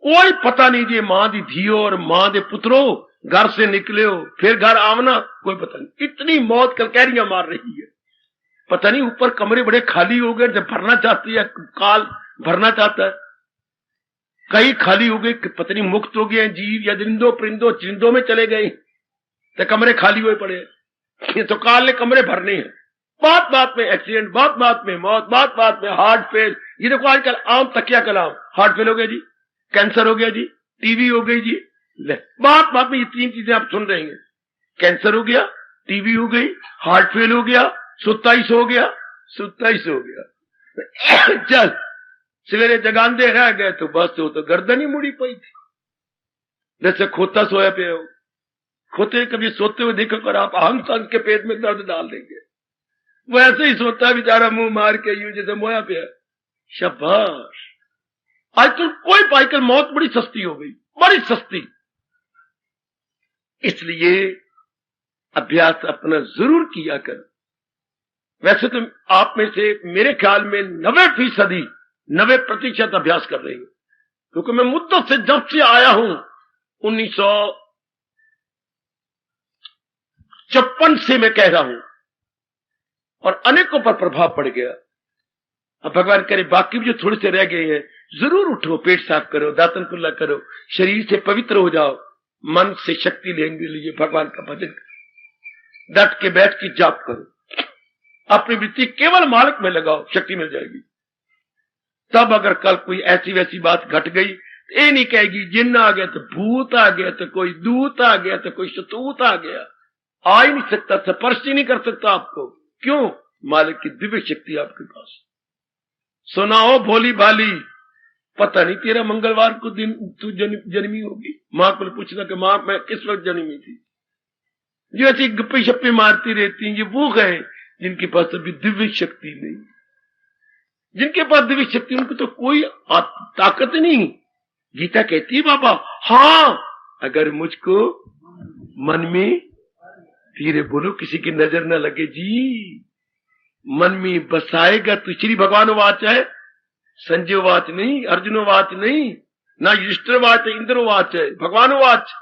S1: कोई पता नहीं जी, मां दी धियो और मां दे पुत्रो घर से निकले हो फिर घर आवना, कोई पता नहीं। इतनी मौत कलकैरियां मार रही है, पता नहीं ऊपर कमरे बड़े खाली हो गए, जब भरना चाहती है काल भरना चाहता है, कई खाली हो गए, पता नहीं मुक्त हो गए जीव या दरिंदों परिंदों चिंदों में चले गए, तो कमरे खाली हुए पड़े, तो काल ने कमरे भरने हैं। बात बात में एक्सीडेंट, बात बात में मौत, बात बात में हार्ट फेल। ये देखो आजकल आम तकिया कलाम, हार्ट फेल हो गया जी, कैंसर हो गया जी, टीवी हो गई जी, बात बात में ये तीन चीजें आप सुन रहे हैं, कैंसर हो गया, टीवी हो गई, हार्ट फेल हो गया, सुताइस हो गया, सुताइस हो गया। चल सवेरे जगांदे रह गए तो बस वो तो गर्दन ही मुड़ी पई थी, जैसे खोता सोया पे हो। खोते कभी सोते हुए देखो कर आप, हंस हंस के पेट में दर्द डाल देंगे, वो ऐसे ही सोता है बेचारा मुंह मार के यूं जैसे मोया पे है। शाबाश, आजकल कोई पाइकल मौत बड़ी सस्ती हो गई, बड़ी सस्ती। इसलिए अभ्यास अपना जरूर किया कर। वैसे तो आप में से मेरे ख्याल में 90% 90% अभ्यास कर रहे हो, क्योंकि मैं मुद्दत से जब से आया हूं 1956 से मैं कह रहा हूं, और अनेकों पर प्रभाव पड़ गया। अब भगवान करे बाकी भी जो थोड़े से रह गए हैं, जरूर उठो, पेट साफ करो, दातन कुल्ला करो, शरीर से पवित्र हो जाओ, मन से शक्ति लेने के लिए भगवान का भजन करो, डट के बैठ के जाप करो, अपनी वृत्ति केवल मालिक में लगाओ, शक्ति मिल जाएगी। तब अगर कल कोई ऐसी वैसी बात घट गई, ये नहीं कहेगी जिन्न आ गया तो भूत आ गया तो कोई दूत आ गया तो कोई शतूत आ गया, आ ही नहीं सकता, स्पर्श ही नहीं कर सकता आपको। क्यों? मालिक की दिव्य शक्ति आपके पास। सुनाओ भोली भाली, पता नहीं तेरा मंगलवार को दिन तू जन्मी होगी, मां को पूछना कि मां मैं किस वक्त जन्मी थी। जो ऐसी गप्पे शप्पे मारती रहती हैं, ये वो गए जिनके पास अभी दिव्य शक्ति नहीं। जिनके पास दिव्य शक्ति उनको तो कोई ताकत नहीं। गीता कहती है बाबा, हाँ अगर मुझको मन में, धीरे बोलो किसी की नजर न लगे जी, मन में बसाएगा तो, श्री भगवान वाच है, संजय वाच नहीं, अर्जुन वाच नहीं, ना युधिष्ठिर वाच है, इंद्र वाच है, भगवान वाच।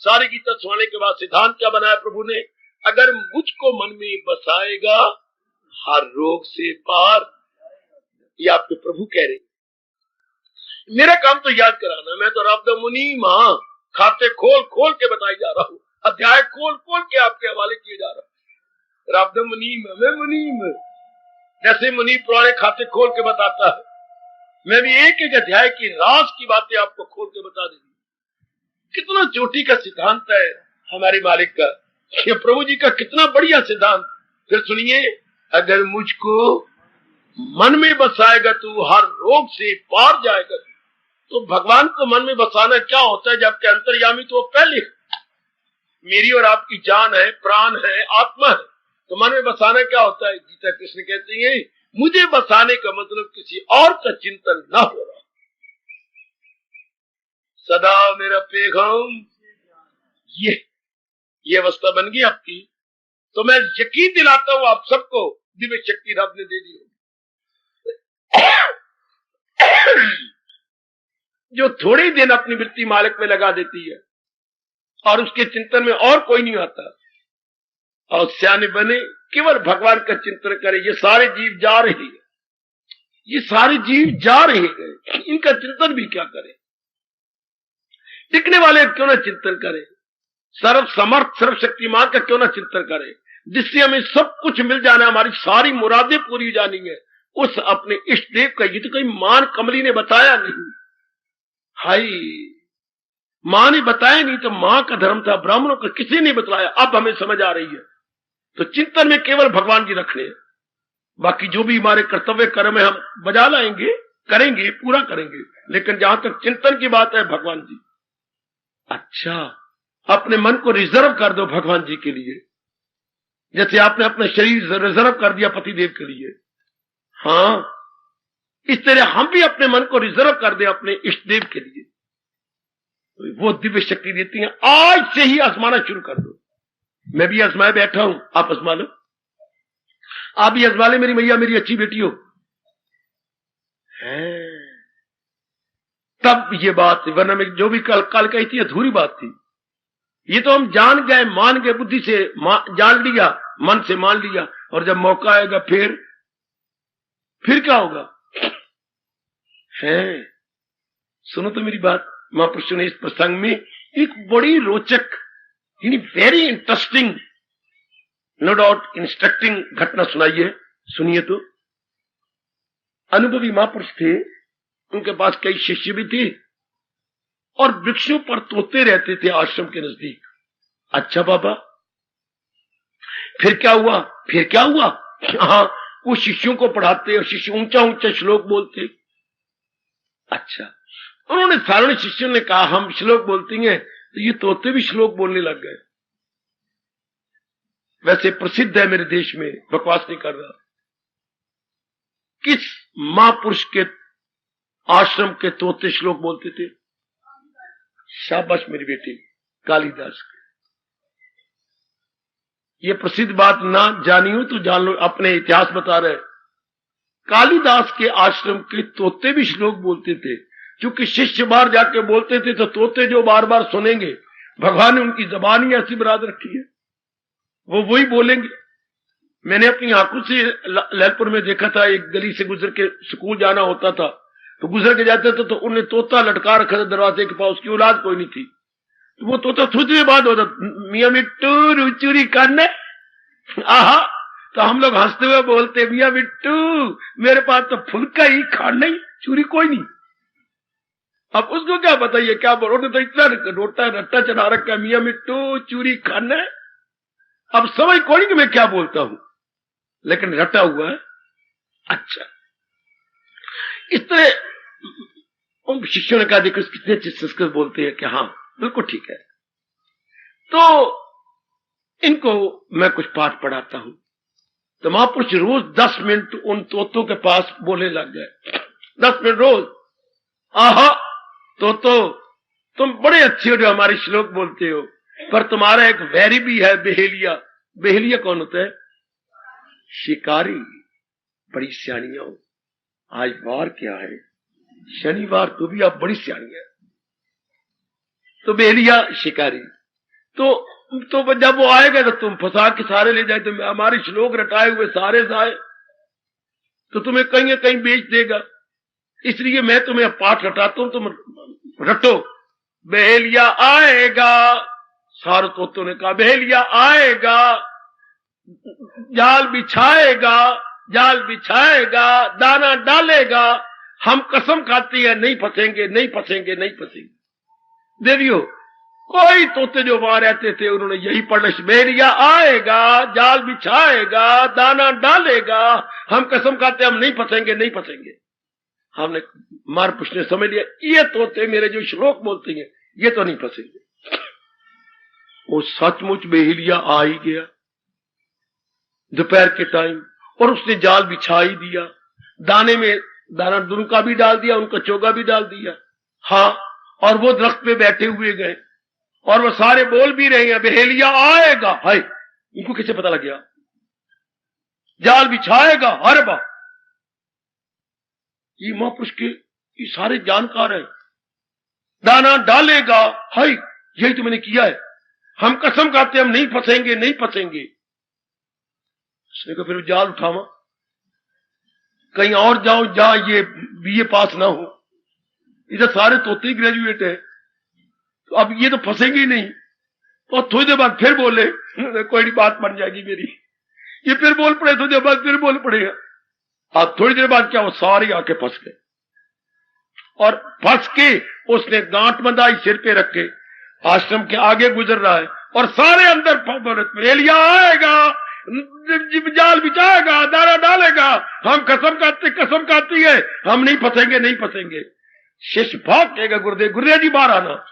S1: सारी गीता सुनाने के बाद सिद्धांत क्या बनाया प्रभु ने? अगर मुझको मन में बसाएगा हर रोग से पार। ये आपके प्रभु कह रहे। मेरा काम तो याद कराना, मैं तो रब्द मुनि मां खाते खोल खोल के बताई जा रहा हूं, अध्याय खोल खोल के आपके हवाले किए जा रहा हूं। रब्द मुनीम, मैं मुनीम, जैसे मुनि पुराने खाते खोल के बताता है, मैं भी एक एक अध्याय की राज की बातें आपको खोल के बता देंगी। कितना चोटी का सिद्धांत है हमारे मालिक का, ये प्रभु जी का कितना बढ़िया सिद्धांत। फिर सुनिए, अगर मुझको मन में बसाएगा तो हर रोग से पार जाएगा। तो भगवान को मन में बसाना क्या होता है? जबकि अंतर्यामी तो पहले, मेरी और आपकी जान है, प्राण है, आत्मा है। तो मन में बसाना क्या होता है? गीता कृष्ण कहती है मुझे बसाने का मतलब किसी और का चिंतन ना हो रहा, सदा मेरा पैगाम ये अवस्था बन गई आपकी। तो मैं यकीन दिलाता हूं आप सबको, दिव्य शक्ति रब ने दे दी होगी जो थोड़ी दिन अपनी वृत्ति मालिक में लगा देती है और उसके चिंतन में और कोई नहीं आता, और सियाने बने केवल भगवान का चिंतन करे। ये सारे जीव जा रहे हैं, ये सारे जीव जा रहे हैं, इनका चिंतन भी क्या करें? टिकने वाले क्यों ना चिंतन करें? सर्व समर्थ सर्व शक्तिमान का क्यों ना चिंतन करें, जिससे हमें सब कुछ मिल जाना, हमारी सारी मुरादें पूरी जानी है उस अपने इष्ट देव का। ये तो कहीं मान कमली ने बताया नहीं, हाय मां ने बताया नहीं तो मां का धर्म था, ब्राह्मणों का किसी ने बतलाया। अब हमें समझ आ रही है। तो चिंतन में केवल भगवान जी रखने हैं, बाकी जो भी हमारे कर्तव्य कर्म है हम बजा लाएंगे, करेंगे, पूरा करेंगे, लेकिन जहां तक चिंतन की बात है भगवान जी। अच्छा, अपने मन को रिजर्व कर दो भगवान जी के लिए, जैसे आपने अपना शरीर रिजर्व कर दिया पतिदेव के लिए। हाँ, इस तरह हम भी अपने मन को रिजर्व कर दें अपने इष्ट देव के लिए, तो वो दिव्य शक्ति देती है। आज से ही आजमाना शुरू कर दो। मैं भी आजमाए बैठा हूं, आप आजमा लो, आप भी आजमा ले। मेरी मैया मेरी अच्छी बेटी हो है। तब ये बात, वरना मैं जो भी कल कही थी अधूरी बात थी। ये तो हम जान गए, मान गए, बुद्धि से जान लिया, मन से मान लिया, और जब मौका आएगा फिर क्या होगा? है, सुनो तो मेरी बात। महापुरुषों ने इस प्रसंग में एक बड़ी रोचक, very interesting, no doubt instructing घटना सुनाई है। सुनिए तो। अनुभवी महापुरुष थे, उनके पास कई शिष्य भी थे, और वृक्षों पर तोते रहते थे आश्रम के नजदीक। अच्छा बाबा, फिर क्या हुआ? हाँ, वो शिष्यों को पढ़ाते और शिष्य ऊंचा ऊंचा श्लोक बोलते। अच्छा, उन्होंने सारे शिष्यों ने कहा हम श्लोक बोलती हैं, तो ये तोते भी श्लोक बोलने लग गए। वैसे प्रसिद्ध है मेरे देश में, बकवास नहीं कर रहा, किस महापुरुष के आश्रम के तोते श्लोक बोलते थे? शाबाश मेरी बेटी, कालिदास के। ये प्रसिद्ध बात ना जानी हो तो जान लो, अपने इतिहास बता रहे। कालिदास के आश्रम के तोते भी श्लोक बोलते थे, क्योंकि शिष्य बाहर जाके बोलते थे तो तोते जो बार बार सुनेंगे, भगवान ने उनकी जबान ही ऐसी बना रखी है, वो वही बोलेंगे। मैंने अपनी आंखों से लहलपुर में देखा था, एक गली से गुजर के स्कूल जाना होता था, तो गुजर के जाते थे तो उन्हें तोता लटका रखा था दरवाजे के पास, उसकी औलाद कोई नहीं थी, तो वो तोता थोड़ी बाद होता, मियां मिट्टू रुचुरी करने, आहा, तो हम लोग हंसते हुए बोलते मियां मिट्टू मेरे पास तो फुल्का ही खाना ही, चूरी कोई नहीं। अब उसको क्या बताइए क्या बोलो, तो इतना रोटा रट्टा चढ़ा रखा, मियां मिट्टू चूरी खाना। अब समझ कोई नहीं कि मैं क्या बोलता हूं, लेकिन रटा हुआ है। अच्छा, इस तरह उन शिष्यों ने कहा देखो कितने अच्छे संस्कृत बोलते हैं, कि हाँ बिल्कुल ठीक है, तो इनको मैं कुछ पाठ पढ़ाता हूं। तो महापुरुष रोज 10 मिनट उन तोतों के पास बोलने लग गए, 10 मिनट रोज। आहा तोतो, तुम बड़े अच्छे हो जो हमारे श्लोक बोलते हो, पर तुम्हारा एक वैरी भी है, बेहेलिया। बेहेलिया कौन होता है? शिकारी। बड़ी सियाणी हो, आज वार क्या है? शनिवार, तो भी आप बड़ी सियाणी है। तो बेहेलिया शिकारी, तो जब वो आएगा तो तुम फंसा के सारे ले जाए, तो हमारे श्लोक रटाए हुए सारे जाए तो तुम्हें कहीं न कहीं बेच देगा, इसलिए मैं तुम्हें पाठ रटाता हूं, तुम रटो। बेहेलिया आएगा, सारे तोतों ने कहा बेहेलिया आएगा, जाल बिछाएगा, दाना डालेगा, हम कसम खाती है नहीं फंसेंगे, नहीं फंसेंगे, नहीं फंसेंगे। देवियों, कोई तोते जो वहां रहते थे उन्होंने यही पढ़ना, बेहेलिया आएगा, जाल बिछाएगा, दाना डालेगा, हम कसम खाते हम नहीं फंसेंगे, नहीं फंसेंगे। हमने मार पुष्ट ने समझ लिया, ये तोते मेरे जो श्लोक बोलते हैं ये तो नहीं फंसेंगे। वो सचमुच बेहिलिया आ ही गया दोपहर के टाइम, और उसने जाल बिछा ही दिया। दाने में दाना उनका भी डाल दिया, उनका चोगा भी डाल दिया। हाँ, और वो दरख्त पे बैठे हुए गए और वो सारे बोल भी रहे हैं बेहेलिया आएगा। हाय, इनको कैसे पता लग गया? जाल बिछाएगा, हर बार ये महापुरुष के ये सारे जानकार है। दाना डालेगा, हाय यही तो मैंने किया है, हम कसम खाते हम नहीं फंसेंगे, नहीं फंसेंगे। उसने कहा फिर जाल उठावा, कहीं और जाओ जहां ये बीए पास ना हो। इधर सारे तोते ग्रेजुएट है, तो अब ये तो फंसेंगे ही नहीं। और थोड़ी देर बाद फिर बोले कोई नहीं, बात बन जाएगी मेरी। ये फिर बोल पड़े, थोड़ी देर बाद फिर बोल पड़े। अब थोड़ी देर बाद क्या, वो सारे आके फंस गए, और फंस के उसने गांठ बंधाई सिर पे रख के आश्रम के आगे गुजर रहा है, और सारे अंदर एलिया आएगा, जाल बिछाएगा, दाना डालेगा, हम कसम खाती है हम नहीं फंसेंगे, नहीं फंसेंगे। शिष्य भाग कहेगा गुरुदेव, गुरुदेव जी बाहर आना।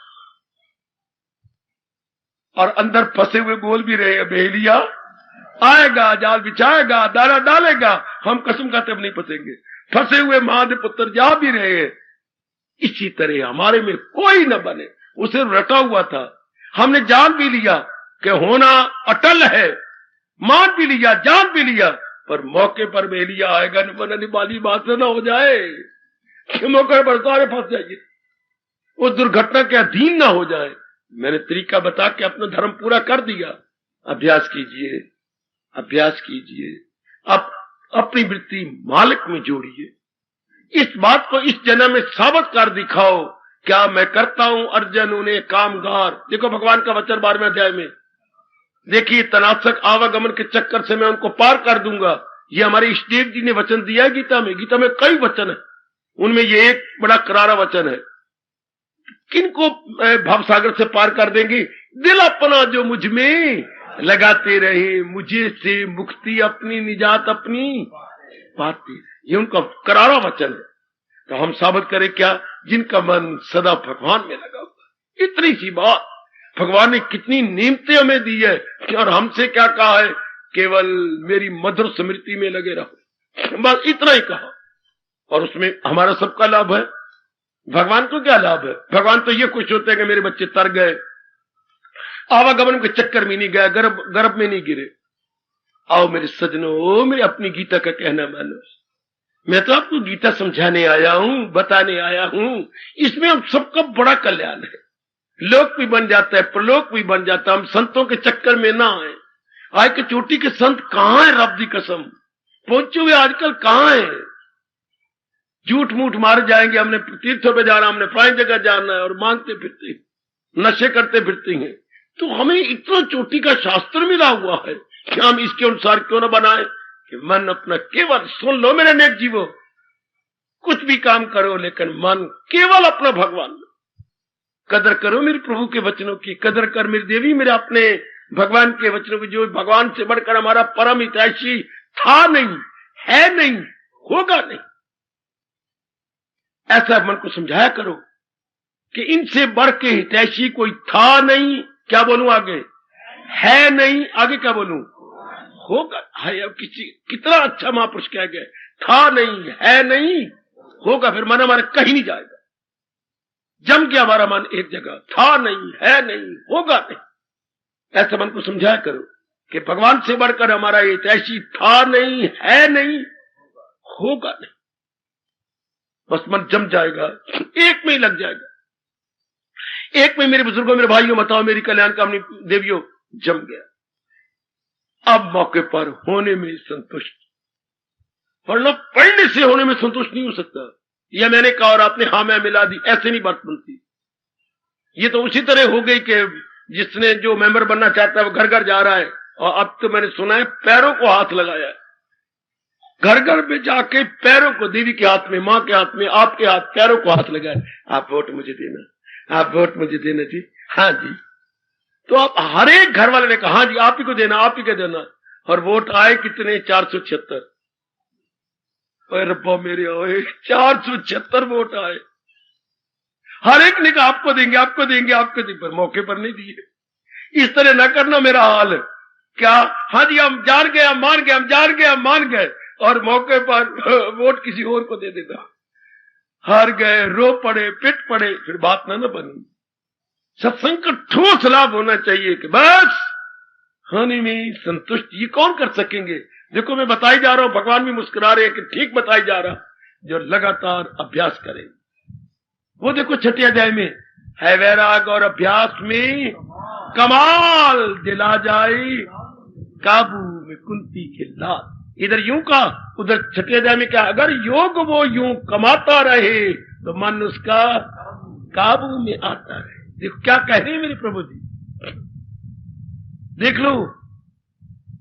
S1: और अंदर फंसे हुए बोल भी रहे हैं बेलिया आएगा, जाल बिछाएगा, दाना डालेगा, हम कसम खाते हम नहीं फंसेंगे। फंसे हुए महादेव पुत्र जा भी रहे हैं। इसी तरह हमारे में कोई न बने, उसे रटा हुआ था। हमने जान भी लिया कि होना अटल है, मान भी लिया, जान भी लिया, पर मौके पर बेलिया आएगा न बनने वाली बात न हो जाए कि मौके पर सारे फंस जाइए, वो दुर्घटना के अधीन ना हो जाए। मैंने तरीका बता के अपना धर्म पूरा कर दिया। अभ्यास कीजिए, अभ्यास कीजिए, अब अपनी वृत्ति मालिक में जोड़िए। इस बात को इस जन्म में साबित कर दिखाओ, क्या मैं करता हूं अर्जुन उन्हें कामगार। देखो भगवान का वचन 12वें अध्याय में, देखिए तनाशक आवागमन के चक्कर से मैं उनको पार कर दूंगा। ये हमारे इष्टदेव जी ने वचन दिया है गीता में। गीता में कई वचन है, उनमें ये एक बड़ा करारा वचन है। किनको भवसागर से पार कर देंगे? दिल अपना जो मुझ में लगाते रहे, मुझे से मुक्ति अपनी निजात अपनी पाती। ये उनका करारा वचन है। तो हम साबित करें क्या? जिनका मन सदा भगवान में लगा हुआ। इतनी सी बात, भगवान ने कितनी नियमतें हमें दी है, और हमसे क्या कहा है? केवल मेरी मधुर स्मृति में लगे रहो, बस इतना ही कहा। और उसमें हमारा सबका लाभ है। भगवान को क्या लाभ है? भगवान तो ये खुश होते हैं कि मेरे बच्चे तर गए, आवागमन के चक्कर में नहीं गया, गर्भ में नहीं गिरे। आओ मेरे सजनों, मेरे अपनी गीता का कहना मानो। मैं तो आपको गीता समझाने आया हूं, बताने आया हूं। इसमें हम सबका बड़ा कल्याण है। लोक भी बन जाता है, प्रलोक भी बन जाता है। हम संतों के चक्कर में ना आए। आज के चोटी के संत कहां है? रब दी कसम पहुंचे हुए आजकल कहां है? झूठ मूठ मार जाएंगे, हमने तीर्थों पे जाना, हमने फलानी जगह जाना है, और मांगते फिरते, नशे करते फिरते हैं। तो हमें इतना चोटी का शास्त्र मिला हुआ है कि हम इसके अनुसार क्यों ना बनाए कि मन अपना केवल, सुन लो मेरे नेक जीवो, कुछ भी काम करो लेकिन मन केवल अपना भगवान। कदर करो मेरे प्रभु के वचनों की, कदर कर मेरी देवी मेरे अपने भगवान के वचनों की, जो भगवान से बढ़कर हमारा परम हितैषी था नहीं, है नहीं, होगा नहीं। ऐसा मन को समझाया करो कि इनसे बढ़ के हितैषी कोई था नहीं। क्या बोलूं आगे? है नहीं, आगे क्या बोलूं? होगा। है, अब कितना अच्छा महापुरुष कह गए, था नहीं, है नहीं, होगा। फिर मन हमारा कहीं नहीं जाएगा। जम गया हमारा मन एक जगह, था नहीं, है नहीं, होगा नहीं। ऐसा मन को समझाया करो कि भगवान से बढ़कर हमारा हितैषी था नहीं, है नहीं, होगा नहीं। बस मन जम जाएगा, एक में ही लग जाएगा। एक में मेरे बुजुर्गों, मेरे भाइयों, बताओ मेरी कल्याण कामनी देवियों, जम गया। अब मौके पर होने में संतुष्ट, वरना पढ़ने से होने में संतुष्ट नहीं हो सकता। यह मैंने कहा और आपने हाँ मैं मिला दी, ऐसे नहीं बात बनती। ये तो उसी तरह हो गई कि जिसने जो मेंबर बनना चाहता है वो घर घर जा रहा है, और अब तो मैंने सुना है पैरों को हाथ लगाया है। घर घर में जाके पैरों को, देवी के हाथ में, माँ के हाथ में, आपके हाथ, पैरों को हाथ लगाए। आप वोट मुझे देना, आप वोट मुझे देना जी, हाँ जी। तो आप हर एक घर वाले ने कहा हाँ जी आप ही को देना, आप ही को देना। और वोट आए कितने? 476। रब्बा मेरे आए 476 वोट आए। हर एक ने कहा आपको देंगे, आपको देंगे, आपको देंगे, पर मौके पर नहीं दिए। इस तरह ना करना मेरा हाल। क्या? हाँ जी हम जान गए, हम मान गए, हम जान गए, हम मान गए, और मौके पर वोट किसी और को दे देगा। हार गए, रो पड़े, पिट पड़े, फिर बात ना बनी। सत्संग का ठोस लाभ होना चाहिए कि बस हानि में संतुष्ट। ये कौन कर सकेंगे? देखो मैं बताई जा रहा हूं, भगवान भी मुस्कुरा रहे हैं कि ठीक बताई जा रहा। जो लगातार अभ्यास करें, वो देखो छठे अध्याय में है, वैराग और अभ्यास में कमाल दिला जाए, काबू में कुंती के लाल। इधर यूं का, उधर छठे अध्याय में क्या? अगर योग वो यूं कमाता रहे तो मन उसका काबू में आता रहे। देखो क्या कह रहे हैं मेरे प्रभु जी, देख लो।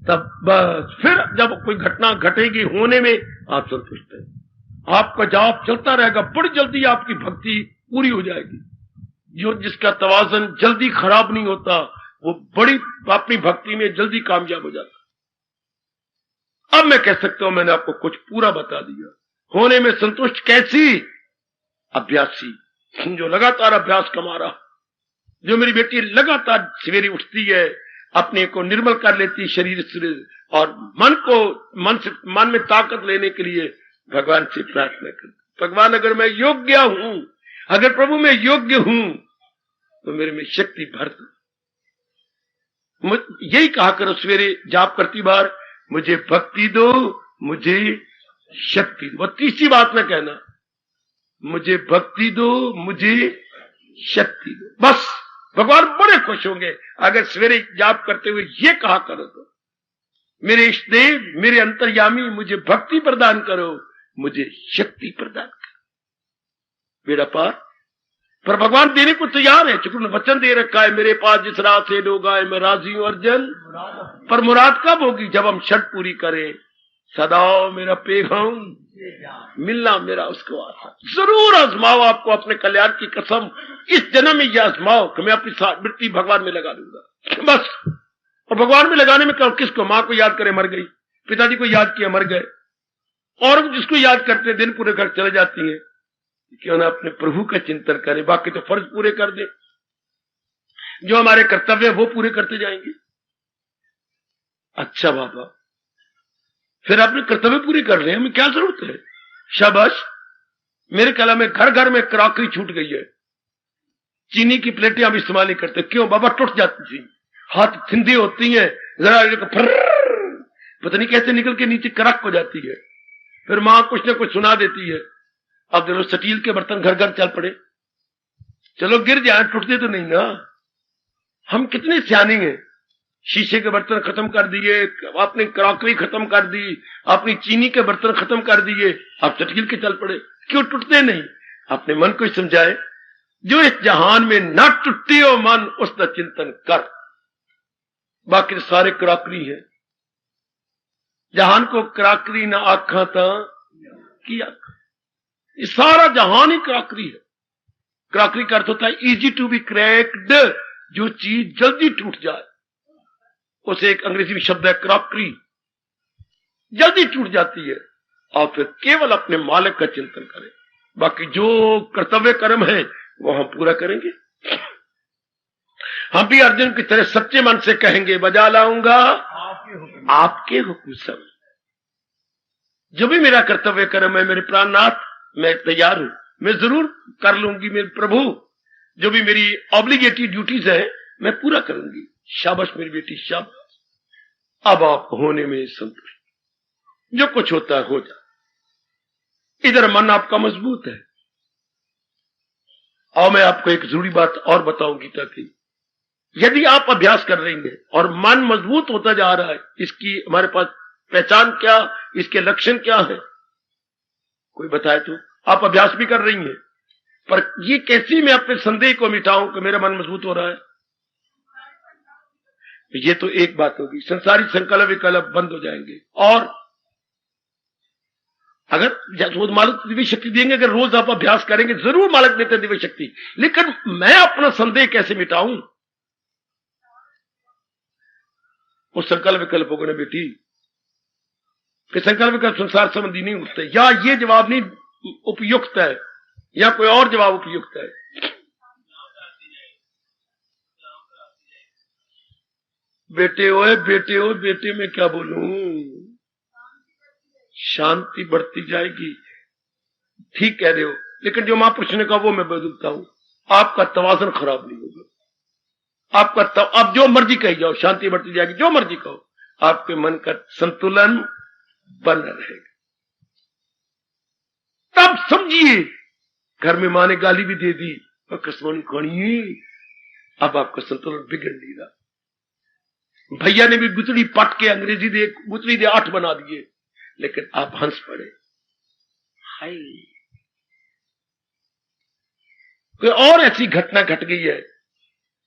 S1: तब बस फिर जब कोई घटना घटेगी होने में आप संतुष्ट हैं, आपका जाप चलता रहेगा, बड़ी जल्दी आपकी भक्ति पूरी हो जाएगी। जो जिसका तवाजन जल्दी खराब नहीं होता वो बड़ी अपनी भक्ति में जल्दी कामयाब हो जाता। अब मैं कह सकता हूं मैंने आपको कुछ पूरा बता दिया। होने में संतुष्ट कैसी? अभ्यासी, जो लगातार अभ्यास कमा रहा। जो मेरी बेटी लगातार सवेरे उठती है, अपने को निर्मल कर लेती शरीर से, और मन में ताकत लेने के लिए भगवान से प्रार्थना करती। भगवान अगर मैं योग्य हूं, अगर प्रभु मैं योग्य हूं तो मेरे में शक्ति भर दो। यही कहा करो सवेरे जाप करती बार, मुझे भक्ति दो, मुझे शक्ति दो। तीसरी बात न कहना, मुझे भक्ति दो, मुझे शक्ति दो। बस भगवान बड़े खुश होंगे अगर सवेरे जाप करते हुए ये कहा करो तो, मेरे इष्ट देव, मेरे अंतर्यामी, मुझे भक्ति प्रदान करो, मुझे शक्ति प्रदान करो, बेड़ा पार। पर भगवान देने को तैयार है, चुकन वचन दे रखा है, मेरे पास जिस राह से लोग आए मैं राजी हूं अर्जन। पर मुराद कब होगी? जब हम शर्त पूरी करें। सदा मेरा पैगाम मिलना मेरा उसको आशा। जरूर आजमाओ, आपको अपने कल्याण की कसम, इस जन्म में यह आजमाओ कि मैं अपनी वृत्ति भगवान में लगा दूंगा बस। और भगवान में लगाने में किसको? मां को याद करे मर गई, पिताजी को याद किया मर गए, और जिसको याद करते दिन पूरे घर चले जाती है। क्यों ना अपने प्रभु का चिंतन करें, बाकी तो फर्ज पूरे कर दे, जो हमारे कर्तव्य वो पूरे करते जाएंगे। अच्छा बाबा, फिर अपने कर्तव्य पूरे कर रहे हैं, हमें क्या जरूरत है? शाबाश। मेरे ख्याल में घर घर में क्रॉकरी छूट गई है, चीनी की प्लेटें हम इस्तेमाल नहीं करते। क्यों बाबा? टूट जाती थी, हाथ थिंदी होती हैं, जरा पता नहीं कैसे निकल के नीचे करक हो जाती है, फिर मां कुछ ना कुछ सुना देती है। अब देखो स्टील के बर्तन घर घर चल पड़े, चलो गिर जाए, टूटते तो नहीं ना। हम कितने सियाने हैं, शीशे के बर्तन खत्म कर दिए, अपनी क्रॉकरी खत्म कर दी, अपनी चीनी के बर्तन खत्म कर दिए, अब स्टील के चल पड़े। क्यों टूटते नहीं? अपने मन को समझाए, जो इस जहान में न टूटती हो मन, उसका चिंतन कर। बाकी सारे क्रॉकरी है, जहान को क्रॉकरी ना आखा था किया, ये सारा जहान ही क्रॉकरी है। क्रॉकरी का अर्थ होता है इजी टू बी क्रैक्ड, जो चीज जल्दी टूट जाए, उसे एक अंग्रेजी में शब्द है क्रॉकरी, जल्दी टूट जाती है। और फिर केवल अपने मालिक का चिंतन करें, बाकी जो कर्तव्य कर्म है वो हम पूरा करेंगे। हम भी अर्जुन की तरह सच्चे मन से कहेंगे, बजा लाऊंगा आपके हुक्म सब। जो भी मेरा कर्तव्य कर्म है मेरे प्राणनाथ, मैं तैयार हूं, मैं जरूर कर लूंगी मेरे प्रभु। जो भी मेरी ऑब्लिगेटरी ड्यूटीज है मैं पूरा करूंगी। शाबाश मेरी बेटी, शाबाश। अब आप होने में संतुष्ट, जो कुछ होता है हो जा। इधर मन आपका मजबूत है। और मैं आपको एक जरूरी बात और बताऊं गीता की, यदि आप अभ्यास कर रही हैं और मन मजबूत होता जा रहा है, इसकी हमारे पास पहचान क्या, इसके लक्षण क्या है? कोई बताए तो? आप अभ्यास भी कर रही हैं, पर ये कैसी मैं अपने संदेह को मिटाऊं कि मेरा मन मजबूत हो रहा है? ये तो एक बात होगी, संसारी संकल्प विकल्प बंद हो जाएंगे। और अगर मालिक दिव्य शक्ति देंगे, अगर रोज आप अभ्यास करेंगे, जरूर मालिक देते दिव्य शक्ति, लेकिन मैं अपना संदेह कैसे मिटाऊं? उस संकल्प विकल्प होगा ना बेटी, कि संकल्प विकल्प संसार संबंधी नहीं उठते, या ये जवाब नहीं उपयुक्त है, या कोई और जवाब उपयुक्त है। बेटे हो बेटे में क्या बोलूं, शांति बढ़ती जाएगी। ठीक कह रहे हो, लेकिन जो महापुरुष ने कहा वो मैं बदलता हूं, आपका तवाज़ुन खराब नहीं होगा। आपका अब जो मर्जी कही जाओ, शांति बढ़ती जाएगी, जो मर्जी कहो, आपके मन का संतुलन बना रहेगा। तब समझिए, घर में माँ ने गाली भी दे दी और कसमानी खानी, अब आपका संतुलन बिगड़ नहीं रहा। भैया ने भी गुतड़ी पट के अंग्रेजी दे गुतड़ी दे 8 बना दिए, लेकिन आप हंस पड़े। हाय, कोई और ऐसी घटना घट गई है,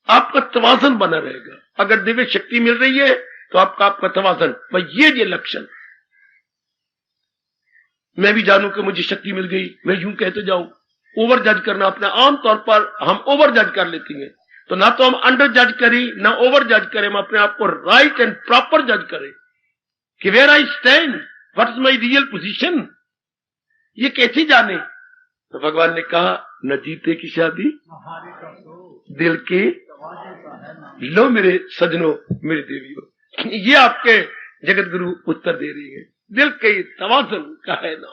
S1: आपका तवाज़ुन बना रहेगा। अगर दिव्य शक्ति मिल रही है तो आपका तवाज़ुन, भाई ये लक्षण। मैं भी जानूं कि मुझे शक्ति मिल गई, मैं यूं कहते जाऊं, ओवर जज करना अपना, आमतौर पर हम ओवर जज कर लेती हैं। तो ना तो हम अंडर जज करें ना ओवर जज करें, हम अपने आप को राइट एंड प्रॉपर जज करें कि where I stand, what is my real position, ये कैसे जाने। तो भगवान ने कहा, न जीते की शादी दिल के, लो मेरे सजनों, मेरी देवियों, ये आपके जगत गुरु उत्तर दे रही है। दिल के तवाज़ुन का है ना,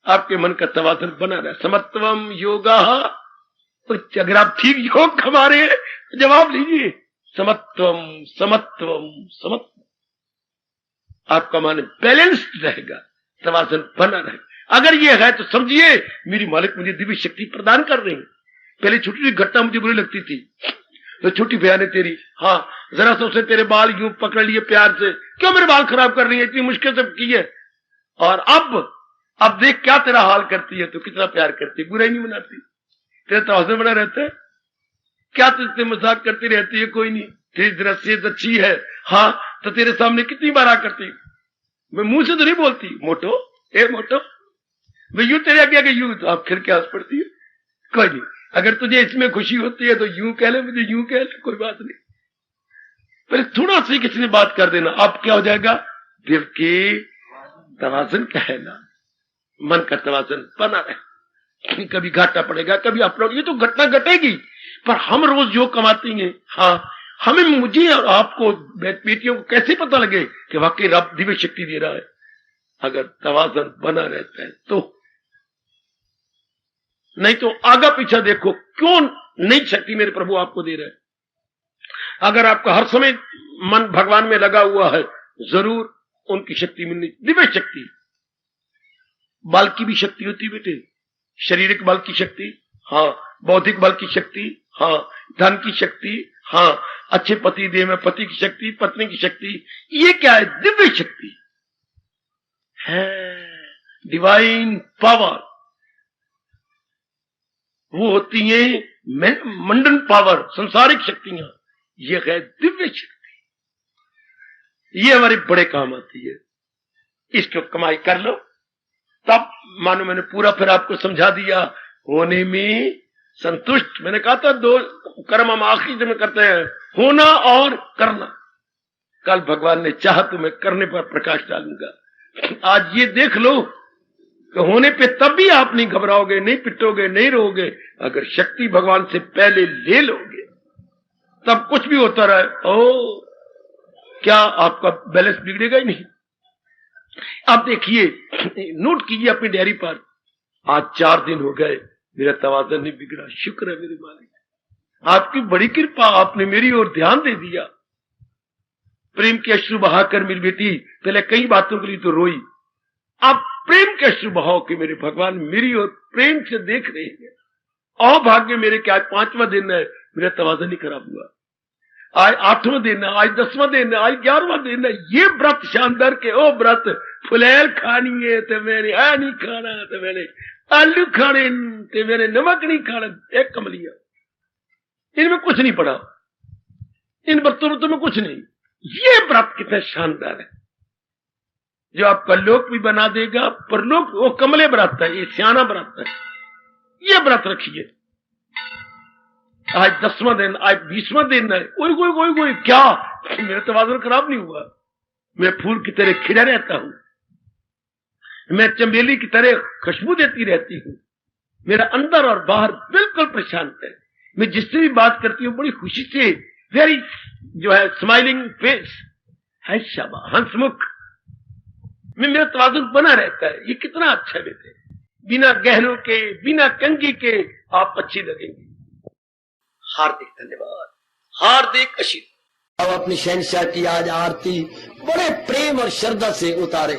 S1: आपके मन का तवाज़ुन बना रहा। समत्वम योगा, अगर आप ठीक योग कमा रहे हैं, जवाब लीजिए, समत्वम समत्वम समत्वम, आपका मन बैलेंस्ड रहेगा, तवाज़ुन बना रहेगा। अगर ये है तो समझिए मेरी मालिक मुझे दिव्य शक्ति प्रदान कर रही है। पहले छोटी छोटी घटना मुझे बुरी लगती थी, तो छोटी बयान है तेरी, हाँ जरा सा उसे तेरे बाल यूं पकड़ लिए प्यार से, क्यों मेरे बाल खराब कर रही है, इतनी मुश्किल से की है, और अब देख क्या तेरा हाल करती है, तो कितना प्यार करती है, बुरा ही नहीं मनाती, तेरा तवाज़ुन बना रहता है। क्या तुझसे मजाक करती रहती है, कोई नहीं, तेरी दृष्टि अच्छी है, हाँ तो तेरे सामने कितनी बार आ करती, मैं मुंह से तो नहीं बोलती, मोटो ए मोटो, मैं यूं तेरे आगे आगे यूं, तो आप फिर क्या हंस पड़ती है, कोई नहीं, अगर तुझे इसमें खुशी होती है तो यूं कह ले, मुझे यूं कह ले, कोई बात नहीं। पर थोड़ा सा किसी ने बात कर देना, अब क्या हो जाएगा, दिल के तवाज़ुन का है ना, मन का तवाज़ुन बना रहे। कभी घाटा पड़ेगा, कभी अपलोड, ये तो घटना घटेगी, पर हम रोज जो कमाती हैं, हाँ हमें, मुझे और आपको बेटियों को कैसे पता लगे कि वाकई रब दिव्य शक्ति दे रहा है, अगर तवाज़ुन बना रहता है तो। नहीं तो आगा पीछा देखो, क्यों नई शक्ति मेरे प्रभु आपको दे रहे हैं। अगर आपका हर समय मन भगवान में लगा हुआ है, जरूर उनकी शक्ति मिलनी। दिव्य शक्ति, बल की भी शक्ति होती है बेटे, शारीरिक बल की शक्ति, हाँ बौद्धिक बल की शक्ति, हाँ धन की शक्ति, हाँ अच्छे पति देह में पति की शक्ति, पत्नी की शक्ति, ये क्या है, दिव्य शक्ति है, डिवाइन पावर। वो होती है मंडन पावर, संसारिक शक्तियां, ये है दिव्य शक्ति, ये हमारे बड़े काम आती है। इसको कमाई कर लो, तब मानो मैंने पूरा फिर आपको समझा दिया, होने में संतुष्ट। मैंने कहा था 2 कर्म हम आखिरी में करते हैं, होना और करना। कल भगवान ने चाहा तो मैं करने पर प्रकाश डालूंगा। आज ये देख लो कि होने पे तब भी आप नहीं घबराओगे, नहीं पिटोगे, नहीं रोगे, अगर शक्ति भगवान से पहले ले लोगे, तब कुछ भी होता रहे, ओ क्या आपका बैलेंस बिगड़ेगा ही नहीं। आप देखिए, नोट कीजिए अपनी डायरी पर, आज 4 दिन हो गए मेरा तवाज़ुन नहीं बिगड़ा, शुक्र है मेरे मालिक, आपकी बड़ी कृपा, आपने मेरी ओर ध्यान दे दिया। प्रेम के अश्रु बहाकर मेरी बेटी पहले कई बातों के लिए तो रोई, अब प्रेम के अश्रु बहाओ कि मेरे भगवान मेरी ओर प्रेम से देख रहे हैं। अभाग्य मेरे क्या, आज 5वां दिन है, मेरा तवाज़ुन नहीं खराब हुआ, आज 8वां दिन है, आज 10वां दिन है, आज 11वां दिन है। ये व्रत शानदार के, ओ व्रत फुलैल खानी है तो मैंने आ नहीं खाना, तो मैंने आलू खाने तो मैंने नमक नहीं खाना, एक कमलिया, इनमें कुछ नहीं पड़ा, इन व्रतों में कुछ नहीं। ये व्रत कितना शानदार है, जो आपका लोक भी बना देगा, परलोक, वो कमले व्रत है, ये सियाना व्रत है, ये व्रत रखिए। आज 10वां दिन, आज 20वां दिन है, कोई क्या, मेरा तवाज़ुन खराब नहीं हुआ, मैं फूल की तरह खिला रहता हूं, मैं चमेली की तरह खुशबू देती रहती हूं, मेरा अंदर और बाहर बिल्कुल प्रशांत है, मैं जिससे भी बात करती हूँ बड़ी खुशी से वेरी जो है स्माइलिंग फेस है, शाबा हंसमुख में मेरा तवाज़ुन बना रहता है। ये कितना अच्छा बेटे, बिना गहनों के, बिना कंघी के आप अच्छी लगेंगी। हार्दिक धन्यवाद, हार्दिक आशीर्वाद।
S2: अब अपनी शहंशाह की आज आरती बड़े प्रेम और श्रद्धा से उतारे।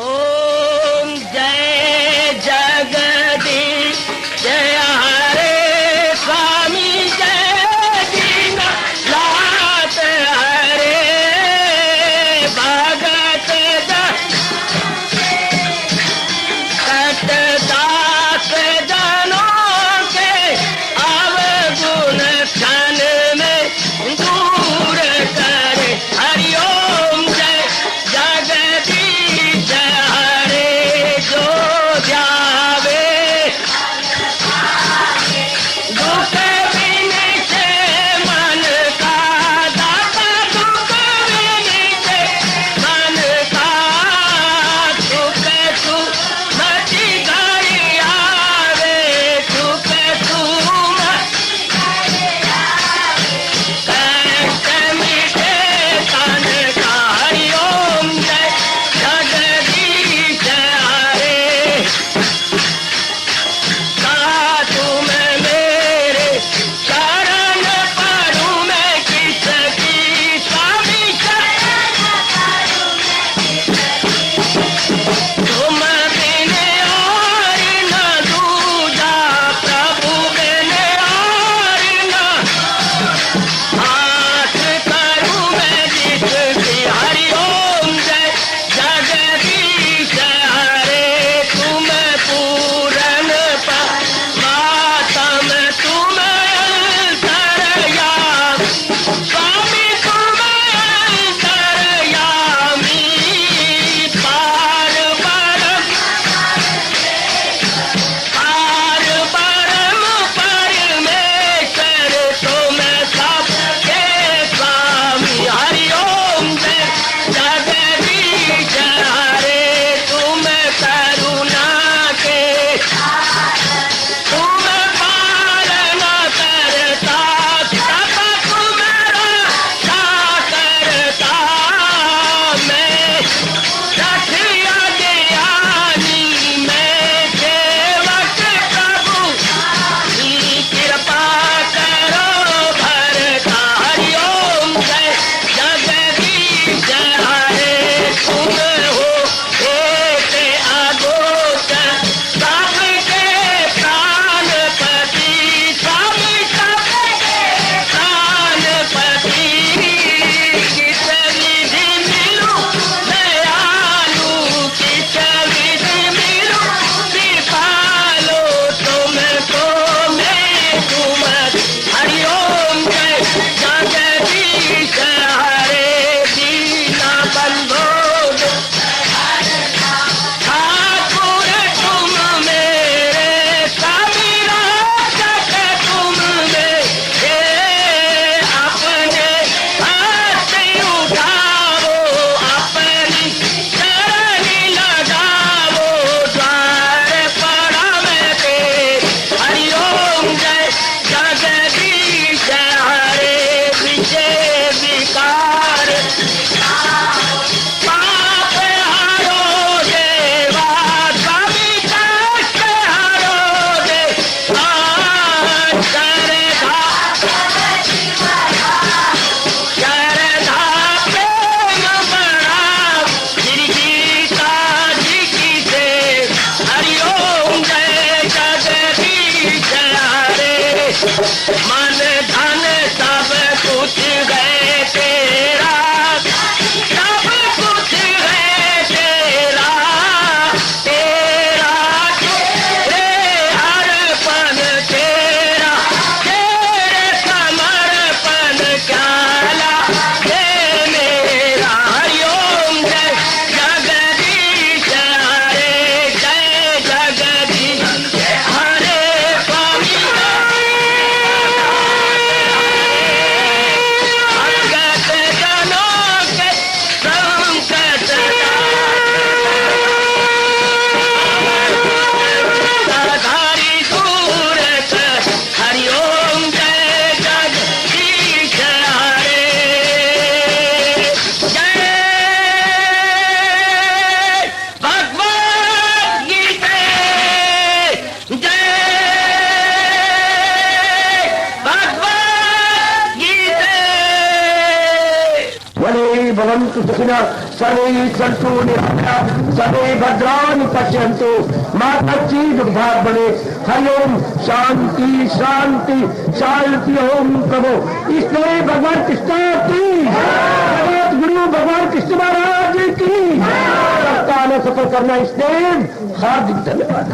S3: ओम जय जगदीश जय हरे स्वामी जय दीना लात हरे भगत सतदास जनों के अवगुण
S2: सर्वे भवन्तु सुखिनः सर्वे सन्तु निरामयाः सर्वे भद्राणि पश्यन्तु मा कश्चित् दुर्भाग् भवेत्। हरि ओम शांति शांति शांति। ओम प्रभु इसलिए भगवान कृष्ण की जगत गुरु भगवान कृष्ण महाराज की सफल करना इसलिए हार्दिक धन्यवाद।